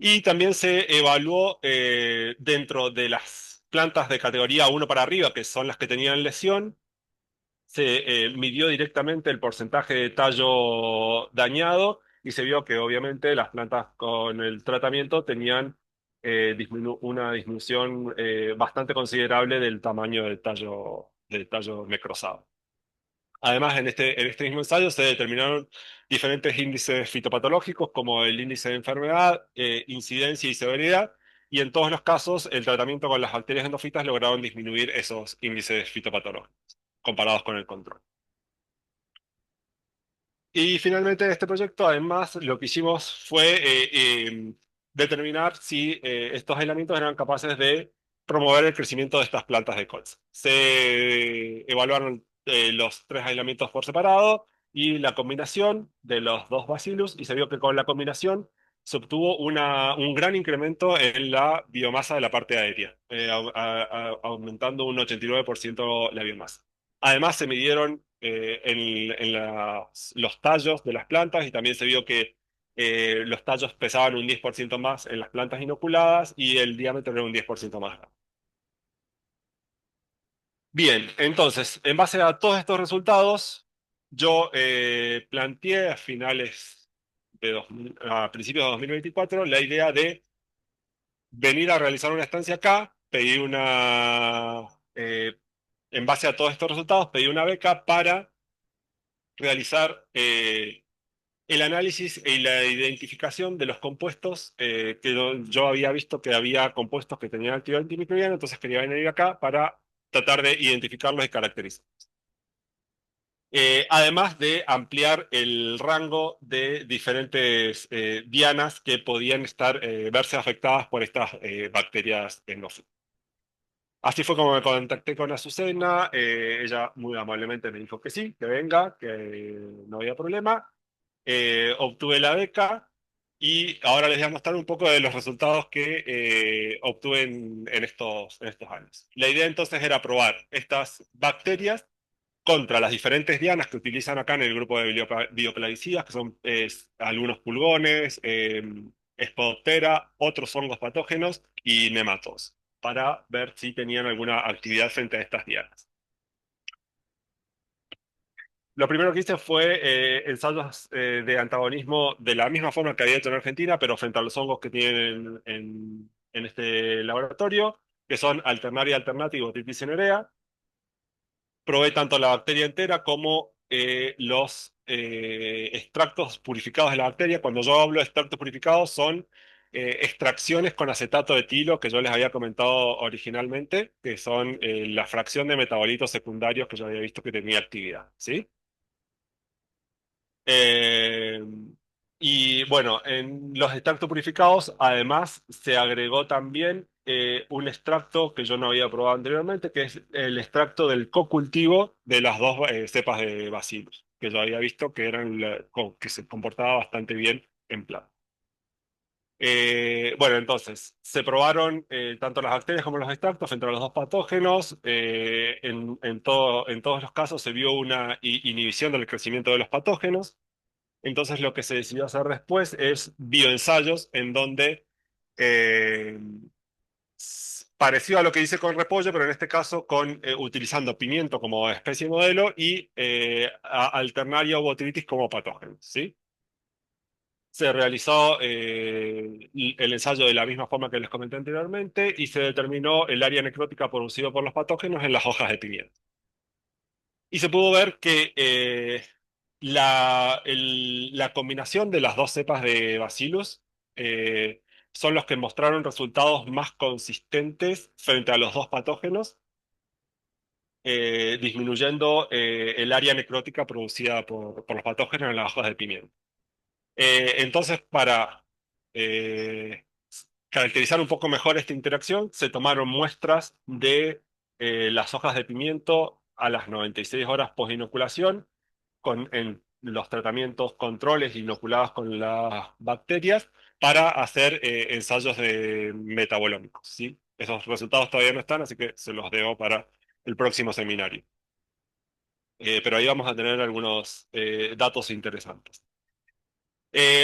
Y también se evaluó dentro de las plantas de categoría uno para arriba, que son las que tenían lesión, se midió directamente el porcentaje de tallo dañado y se vio que obviamente las plantas con el tratamiento tenían una disminución bastante considerable del tamaño del tallo necrosado. Además, en este mismo ensayo se determinaron diferentes índices fitopatológicos como el índice de enfermedad, incidencia y severidad, y en todos los casos el tratamiento con las bacterias endofitas lograron disminuir esos índices fitopatológicos comparados con el control. Y finalmente en este proyecto, además, lo que hicimos fue determinar si estos aislamientos eran capaces de promover el crecimiento de estas plantas de colza. Se evaluaron los tres aislamientos por separado y la combinación de los dos bacillus y se vio que con la combinación se obtuvo un gran incremento en la biomasa de la parte aérea, aumentando un 89% la biomasa. Además, se midieron los tallos de las plantas y también se vio que los tallos pesaban un 10% más en las plantas inoculadas y el diámetro era un 10% más grande. Bien, entonces, en base a todos estos resultados, yo planteé a principios de 2024 la idea de venir a realizar una estancia acá, en base a todos estos resultados, pedí una beca para realizar el análisis y la identificación de los compuestos que yo había visto que había compuestos que tenían actividad antimicrobiana, entonces quería venir acá para tratar de identificarlos y caracterizar. Además de ampliar el rango de diferentes dianas que podían verse afectadas por estas bacterias endófilas. Así fue como me contacté con Azucena, ella muy amablemente me dijo que sí, que venga, que no había problema. Obtuve la beca y ahora les voy a mostrar un poco de los resultados que obtuve en estos años. La idea entonces era probar estas bacterias contra las diferentes dianas que utilizan acá en el grupo de bioplaguicidas, que son algunos pulgones, Spodoptera, otros hongos patógenos y nematos, para ver si tenían alguna actividad frente a estas dianas. Lo primero que hice fue ensayos de antagonismo de la misma forma que había hecho en Argentina, pero frente a los hongos que tienen en este laboratorio, que son Alternaria alternata y Botrytis cinerea. Probé tanto la bacteria entera como los extractos purificados de la bacteria. Cuando yo hablo de extractos purificados, son extracciones con acetato de etilo que yo les había comentado originalmente, que son la fracción de metabolitos secundarios que yo había visto que tenía actividad, ¿sí? Eh, y bueno, en los extractos purificados, además, se agregó también un extracto que yo no había probado anteriormente, que es el extracto del cocultivo de las dos cepas de Bacillus, que yo había visto que que se comportaba bastante bien en planta. Bueno, entonces, se probaron tanto las bacterias como los extractos entre los dos patógenos. En todos los casos se vio una inhibición del crecimiento de los patógenos. Entonces lo que se decidió hacer después es bioensayos en donde, eh, parecido a lo que hice con repollo, pero en este caso utilizando pimiento como especie modelo y Alternaria o Botrytis como patógeno, ¿sí? Se realizó el ensayo de la misma forma que les comenté anteriormente y se determinó el área necrótica producido por los patógenos en las hojas de pimiento. Y se pudo ver que la combinación de las dos cepas de Bacillus son los que mostraron resultados más consistentes frente a los dos patógenos, disminuyendo el área necrótica producida por los patógenos en las hojas de pimiento. Entonces, para eh, caracterizar un poco mejor esta interacción, se tomaron muestras de las hojas de pimiento a las 96 horas post-inoculación en los tratamientos controles inoculados con las bacterias para hacer ensayos de metabolómicos, ¿sí? Esos resultados todavía no están, así que se los debo para el próximo seminario. Pero ahí vamos a tener algunos datos interesantes.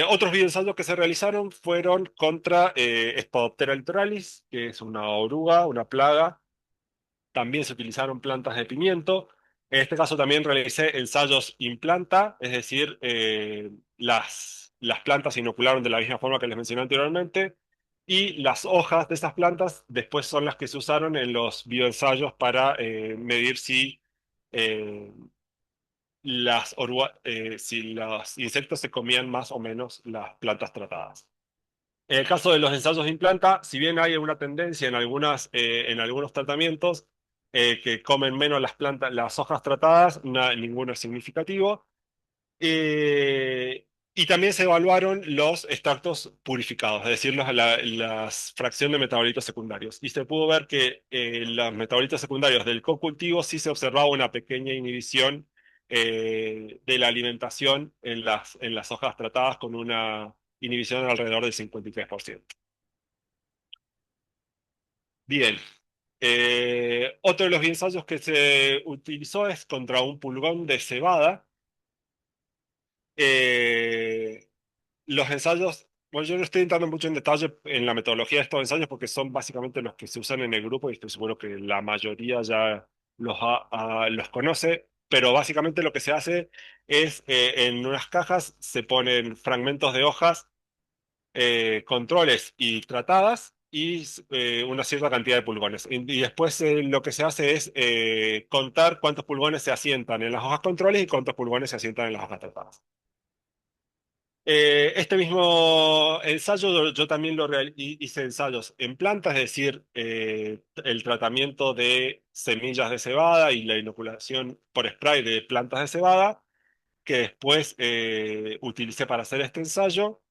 Otros bioensayos que se realizaron fueron contra Spodoptera litoralis, que es una oruga, una plaga. También se utilizaron plantas de pimiento. En este caso también realicé ensayos in planta, es decir, las plantas se inocularon de la misma forma que les mencioné anteriormente, y las hojas de esas plantas después son las que se usaron en los bioensayos para medir eh, si los insectos se comían más o menos las plantas tratadas. En el caso de los ensayos de implanta, si bien hay una tendencia en algunos tratamientos que comen menos las plantas, las hojas tratadas, ninguno es significativo. Y también se evaluaron los extractos purificados, es decir, las fracción de metabolitos secundarios. Y se pudo ver que los metabolitos secundarios del co-cultivo sí se observaba una pequeña inhibición de la alimentación en las hojas tratadas con una inhibición de alrededor del 53%. Bien. Otro de los ensayos que se utilizó es contra un pulgón de cebada. Eh, los ensayos, bueno, yo no estoy entrando mucho en detalle en la metodología de estos ensayos porque son básicamente los que se usan en el grupo y estoy seguro que la mayoría ya los conoce, pero básicamente lo que se hace es en unas cajas se ponen fragmentos de hojas, controles y tratadas y una cierta cantidad de pulgones. Y después lo que se hace es contar cuántos pulgones se asientan en las hojas controles y cuántos pulgones se asientan en las hojas tratadas. Este mismo ensayo yo también hice ensayos en plantas, es decir, el tratamiento de semillas de cebada y la inoculación por spray de plantas de cebada, que después utilicé para hacer este ensayo.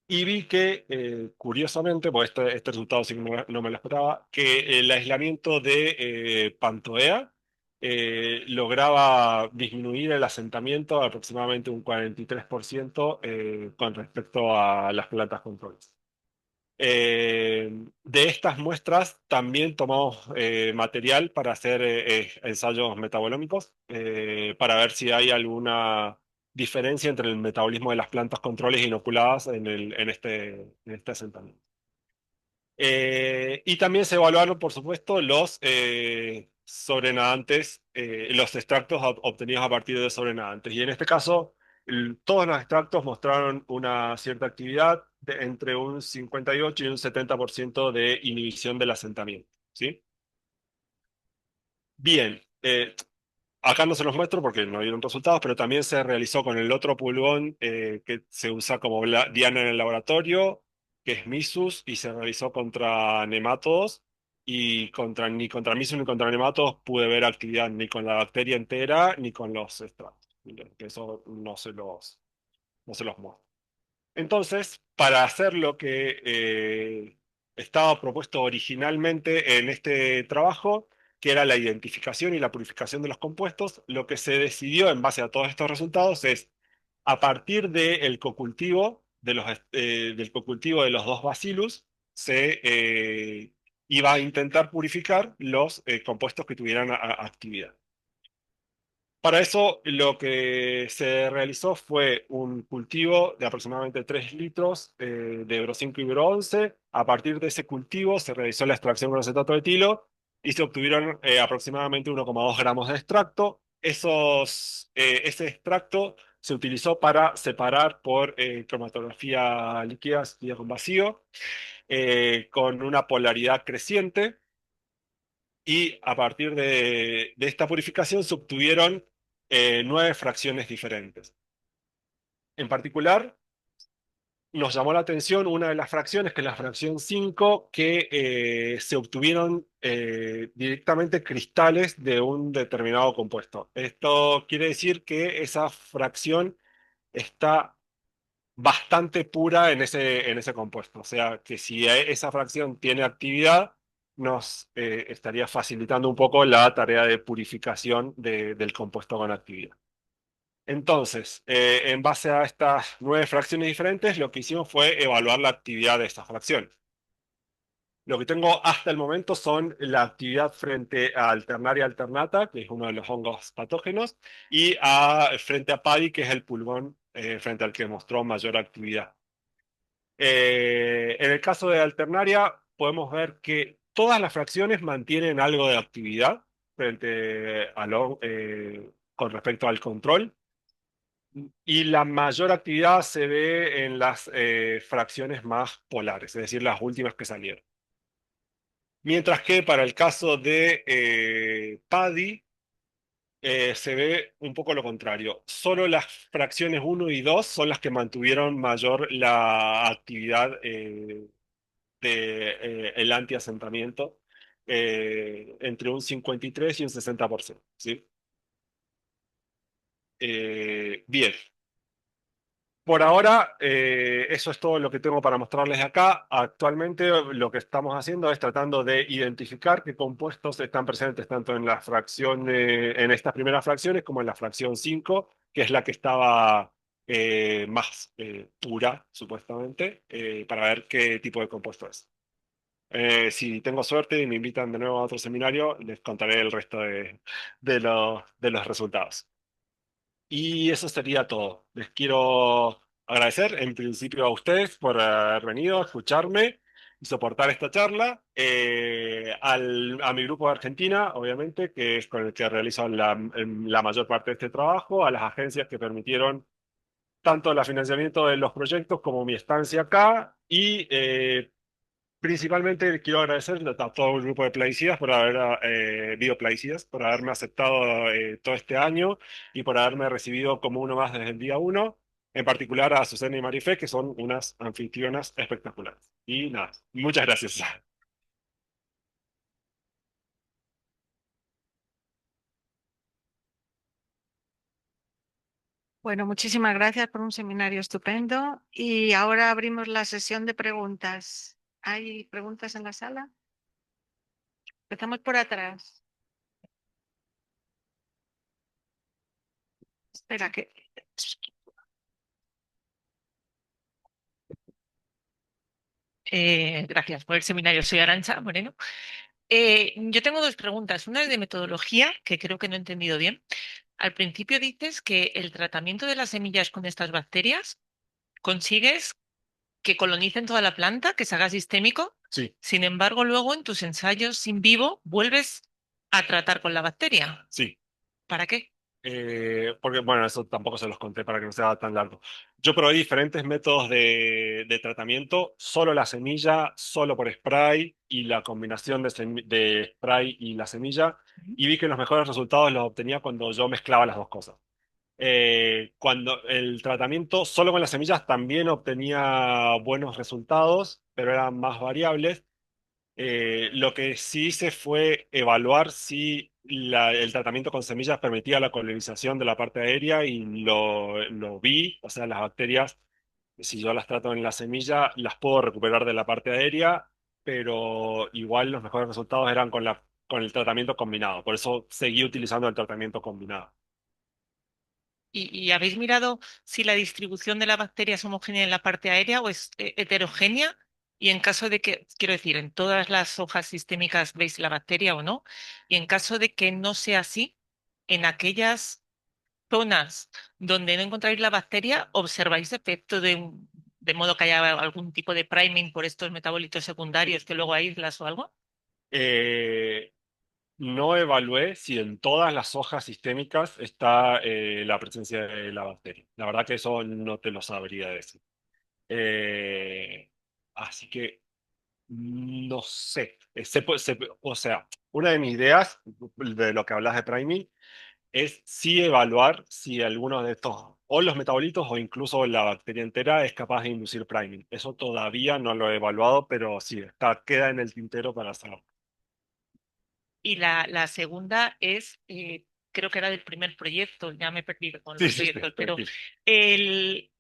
Y vi que, curiosamente, pues este resultado sí que no me lo esperaba, que el aislamiento de Pantoea lograba disminuir el asentamiento aproximadamente un 43% con respecto a las plantas controles. De estas muestras también tomamos material para hacer ensayos metabolómicos para ver si hay alguna diferencia entre el metabolismo de las plantas controles inoculadas en este asentamiento. Y también se evaluaron, por supuesto, los sobrenadantes, los extractos obtenidos a partir de sobrenadantes. Y en este caso, todos los extractos mostraron una cierta actividad de entre un 58 y un 70% de inhibición del asentamiento. ¿Sí? Bien, acá no se los muestro porque no dieron resultados, pero también se realizó con el otro pulgón que se usa como diana en el laboratorio, que es Missus, y se realizó contra nemátodos. Y ni contra Missus ni contra nemátodos pude ver actividad ni con la bacteria entera ni con los extractos. Que eso no se los muestro. Entonces, para hacer lo que estaba propuesto originalmente en este trabajo, que era la identificación y la purificación de los compuestos, lo que se decidió en base a todos estos resultados es, a partir del cocultivo, del cocultivo de los dos bacillus, se iba a intentar purificar los compuestos que tuvieran actividad. Para eso, lo que se realizó fue un cultivo de aproximadamente 3 litros de Euro 5 y Euro 11. A partir de ese cultivo se realizó la extracción con acetato de etilo y se obtuvieron aproximadamente 1,2 gramos de extracto. Ese extracto se utilizó para separar por cromatografía líquida con vacío, con una polaridad creciente. Y a partir de esta purificación se obtuvieron 9 fracciones diferentes. En particular, nos llamó la atención una de las fracciones, que es la fracción 5, que se obtuvieron directamente cristales de un determinado compuesto. Esto quiere decir que esa fracción está bastante pura en ese compuesto. O sea, que si esa fracción tiene actividad, nos estaría facilitando un poco la tarea de purificación del compuesto con actividad. Entonces, en base a estas 9 fracciones diferentes, lo que hicimos fue evaluar la actividad de estas fracciones. Lo que tengo hasta el momento son la actividad frente a Alternaria alternata, que es uno de los hongos patógenos, y frente a PADI, que es el pulgón frente al que mostró mayor actividad. En el caso de Alternaria, podemos ver que todas las fracciones mantienen algo de actividad frente a con respecto al control, y la mayor actividad se ve en las fracciones más polares, es decir, las últimas que salieron. Mientras que para el caso de PADI, se ve un poco lo contrario. Solo las fracciones uno y 2 son las que mantuvieron mayor la actividad de el antiasentamiento, entre un 53 y un 60%, ¿sí? Bien, por ahora eso es todo lo que tengo para mostrarles acá. Actualmente lo que estamos haciendo es tratando de identificar qué compuestos están presentes tanto en la fracción, en estas primeras fracciones como en la fracción 5, que es la que estaba más pura, supuestamente, para ver qué tipo de compuesto es. Si tengo suerte y me invitan de nuevo a otro seminario, les contaré el resto de los resultados. Y eso sería todo. Les quiero agradecer en principio a ustedes por haber venido a escucharme y soportar esta charla. A mi grupo de Argentina, obviamente, que es con el que realizo la mayor parte de este trabajo, a las agencias que permitieron tanto el financiamiento de los proyectos como mi estancia acá, y principalmente quiero agradecer a todo el grupo de plaguicidas por haber, bioplaguicidas, por haberme aceptado todo este año y por haberme recibido como uno más desde el día uno. En particular a Susana y Marifé, que son unas anfitrionas espectaculares. Y nada, muchas gracias. Bueno, muchísimas gracias por un seminario estupendo. Y ahora abrimos la sesión de preguntas. ¿Hay preguntas en la sala? Empezamos por atrás. Espera que... Gracias por el seminario. Soy Arantxa Moreno. Yo tengo dos preguntas. Una es de metodología, que creo que no he entendido bien. Al principio dices que el tratamiento de las semillas con estas bacterias consigues que colonicen toda la planta, que se haga sistémico. Sí, Sin embargo, luego en tus ensayos in vivo vuelves a tratar con la bacteria. sí. ¿Para qué? Porque, bueno, eso tampoco se los conté para que no sea tan largo. Yo probé diferentes métodos de tratamiento, solo la semilla, solo por spray y la combinación de spray y la semilla, Ujú. y vi que los mejores resultados los obtenía cuando yo mezclaba las dos cosas. Cuando el tratamiento solo con las semillas también obtenía buenos resultados, pero eran más variables. Lo que sí hice fue evaluar si el tratamiento con semillas permitía la colonización de la parte aérea, y lo vi, o sea, las bacterias, si yo las trato en la semilla, las puedo recuperar de la parte aérea, pero igual los mejores resultados eran con el tratamiento combinado, por eso seguí utilizando el tratamiento combinado. ¿Y habéis mirado si la distribución de la bacteria es homogénea en la parte aérea o es heterogénea? Y en caso de que, quiero decir, en todas las hojas sistémicas veis la bacteria o no. Y en caso de que no sea así, en aquellas zonas donde no encontráis la bacteria, ¿observáis efecto de modo que haya algún tipo de priming por estos metabolitos secundarios que luego aíslas o algo? Eh, no evalué si en todas las hojas sistémicas está la presencia de la bacteria. La verdad que eso no te lo sabría decir. Eh, Así que no sé. O sea, una de mis ideas de lo que hablas de priming es sí evaluar si alguno de estos, o los metabolitos o incluso la bacteria entera, es capaz de inducir priming. Eso todavía no lo he evaluado, pero sí, queda en el tintero para hacerlo. Y la segunda es, creo que era del primer proyecto, ya me he perdido con Sí, los sí, sí, proyectos, pero tranquilo. el,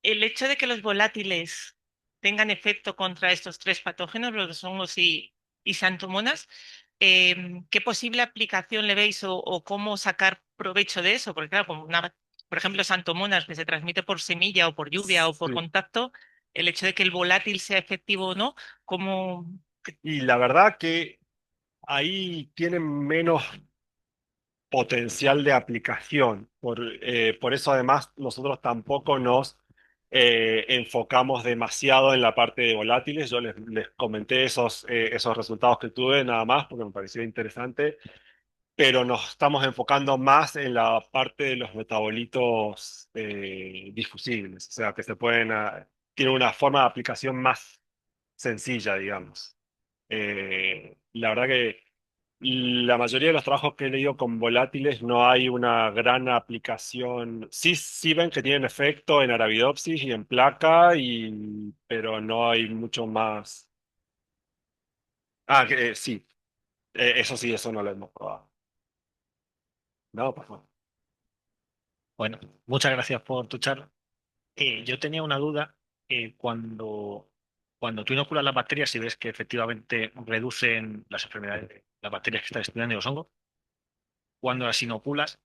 el hecho de que los volátiles tengan efecto contra estos tres patógenos, los hongos y santomonas, ¿qué posible aplicación le veis o cómo sacar provecho de eso? Porque claro, como por ejemplo, santomonas que se transmite por semilla o por lluvia o por Sí. contacto, el hecho de que el volátil sea efectivo o no, ¿cómo? Y la verdad que ahí tienen menos potencial de aplicación. Por eso además nosotros tampoco nos enfocamos demasiado en la parte de volátiles. Yo les comenté esos resultados que tuve nada más porque me pareció interesante, pero nos estamos enfocando más en la parte de los metabolitos difusibles, o sea, que tienen una forma de aplicación más sencilla, digamos. La verdad que la mayoría de los trabajos que he leído con volátiles no hay una gran aplicación. Sí, sí ven que tienen efecto en Arabidopsis y en placa, pero no hay mucho más. Sí, eso sí, eso no lo hemos probado. No, por favor. Bueno, muchas gracias por tu charla. Yo tenía una duda. Cuando tú inoculas las bacterias y ves que efectivamente reducen las enfermedades de las bacterias que estás estudiando y los hongos, cuando las inoculas,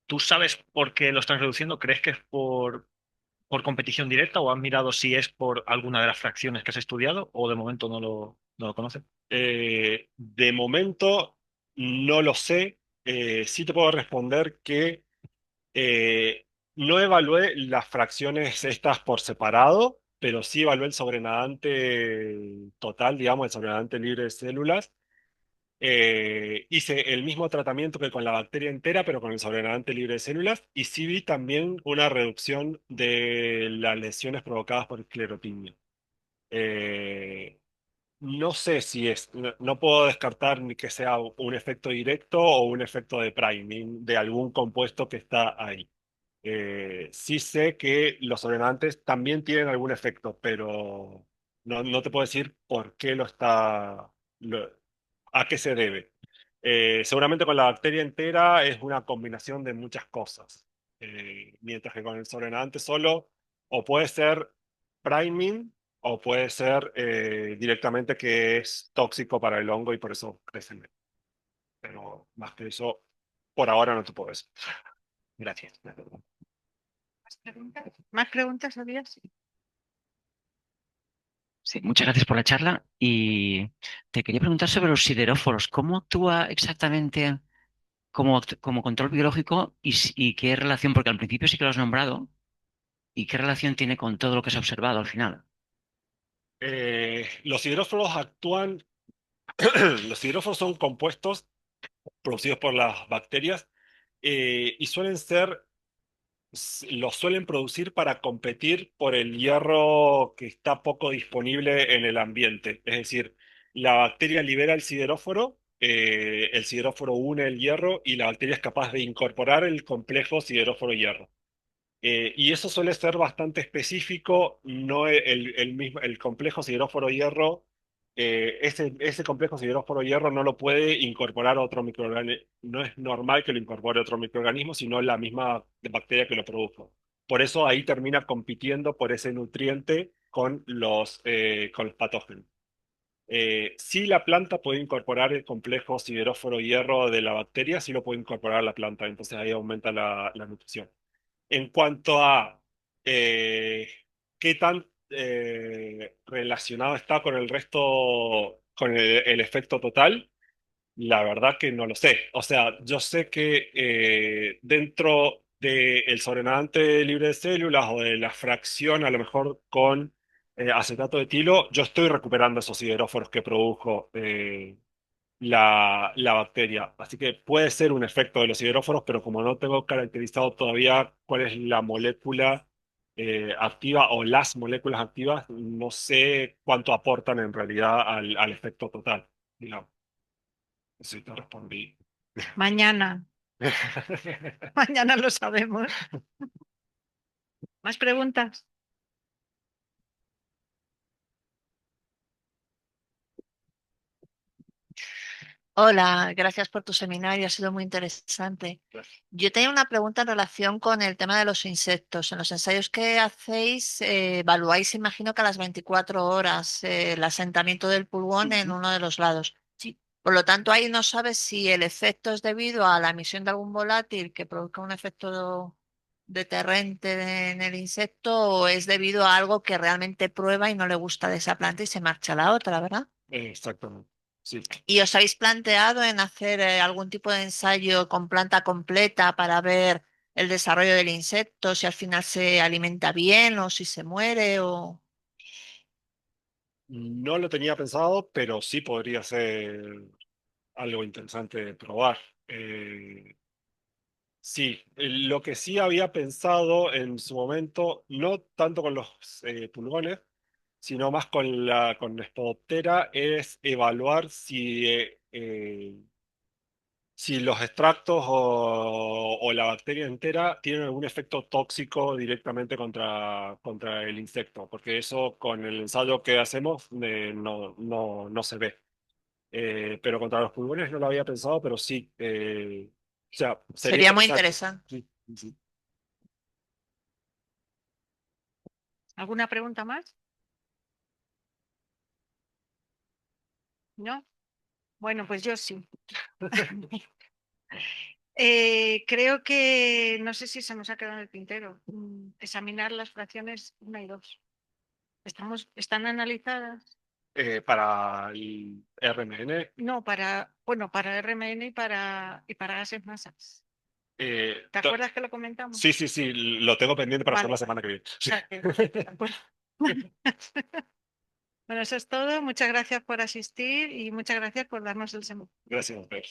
¿tú sabes por qué lo están reduciendo? ¿Crees que es por competición directa o has mirado si es por alguna de las fracciones que has estudiado o de momento no lo conoces? De momento no lo sé. Sí te puedo responder que Eh, no evalué las fracciones estas por separado, pero sí evalué el sobrenadante total, digamos, el sobrenadante libre de células. Hice el mismo tratamiento que con la bacteria entera, pero con el sobrenadante libre de células, y sí vi también una reducción de las lesiones provocadas por esclerotimia. Eh, no sé si no puedo descartar ni que sea un efecto directo o un efecto de priming de algún compuesto que está ahí. Sí sé que los ordenantes también tienen algún efecto, pero no te puedo decir por qué a qué se debe. Seguramente con la bacteria entera es una combinación de muchas cosas. Mientras que con el sobrenaante solo, o puede ser priming, o puede ser directamente que es tóxico para el hongo y por eso crecen menos. Pero más que eso, por ahora no te puedo decir. Gracias. ¿Más preguntas? ¿Más preguntas había? Sí. Sí, muchas gracias por la charla y te quería preguntar sobre los sideróforos. ¿Cómo actúa exactamente como control biológico y qué relación, porque al principio sí que lo has nombrado, y qué relación tiene con todo lo que se ha observado al final? Los hidróforos actúan, los hidróforos son compuestos producidos por las bacterias y los suelen producir para competir por el hierro que está poco disponible en el ambiente. Es decir, la bacteria libera el sideróforo une el hierro y la bacteria es capaz de incorporar el complejo sideróforo-hierro. Y eso suele ser bastante específico, no el complejo sideróforo-hierro, ese complejo sideróforo-hierro no lo puede incorporar otro microorganismo, no es normal que lo incorpore otro microorganismo, sino la misma bacteria que lo produjo. Por eso ahí termina compitiendo por ese nutriente con los patógenos. Si la planta puede incorporar el complejo sideróforo-hierro de la bacteria, sí lo puede incorporar la planta, entonces ahí aumenta la nutrición. En cuanto a eh, qué tan relacionado está con el resto, con el efecto total, la verdad que no lo sé. O sea, yo sé que dentro del sobrenadante libre de células o de la fracción, a lo mejor con acetato de etilo, yo estoy recuperando esos sideróforos que produjo la bacteria. Así que puede ser un efecto de los hidróforos, pero como no tengo caracterizado todavía cuál es la molécula activa o las moléculas activas, no sé cuánto aportan en realidad al efecto total. Digamos. Sí, te respondí. Mañana, mañana lo sabemos. ¿Más preguntas? Hola, gracias por tu seminario, ha sido muy interesante. Yo tenía una pregunta en relación con el tema de los insectos. En los ensayos que hacéis, evaluáis, imagino que a las 24 horas el asentamiento del pulgón en Ujú. uno de los lados. Sí. Por lo tanto, ahí no sabes si el efecto es debido a la emisión de algún volátil que produzca un efecto deterrente en el insecto o es debido a algo que realmente prueba y no le gusta de esa planta y se marcha a la otra, ¿verdad? Exactamente. Sí. ¿Y os habéis planteado en hacer algún tipo de ensayo con planta completa para ver el desarrollo del insecto, si al final se alimenta bien o si se muere o... No lo tenía pensado, pero sí podría ser algo interesante de probar. Sí, lo que sí había pensado en su momento, no tanto con los pulgones, sino más con la Spodoptera, es evaluar si los extractos o la bacteria entera tienen algún efecto tóxico directamente contra el insecto, porque eso con el ensayo que hacemos no se ve. Pero contra los pulgones no lo había pensado, pero sí. O sea, sería Sería muy interesante. interesante. Sí, sí. ¿Alguna pregunta más? ¿No? Bueno, pues yo sí. Creo que, no sé si se nos ha quedado en el tintero, examinar las fracciones 1 y 2. ¿Están analizadas? Para el RMN, No, bueno, para RMN y para gases masas. eh, ¿Te to- acuerdas que lo comentamos? sí, sí, sí, lo tengo pendiente para hacer Vale. la semana que viene. Sí. Ah, de acuerdo. Bueno, eso es todo. Muchas gracias por asistir y muchas gracias por darnos el seminario. Gracias, Fer.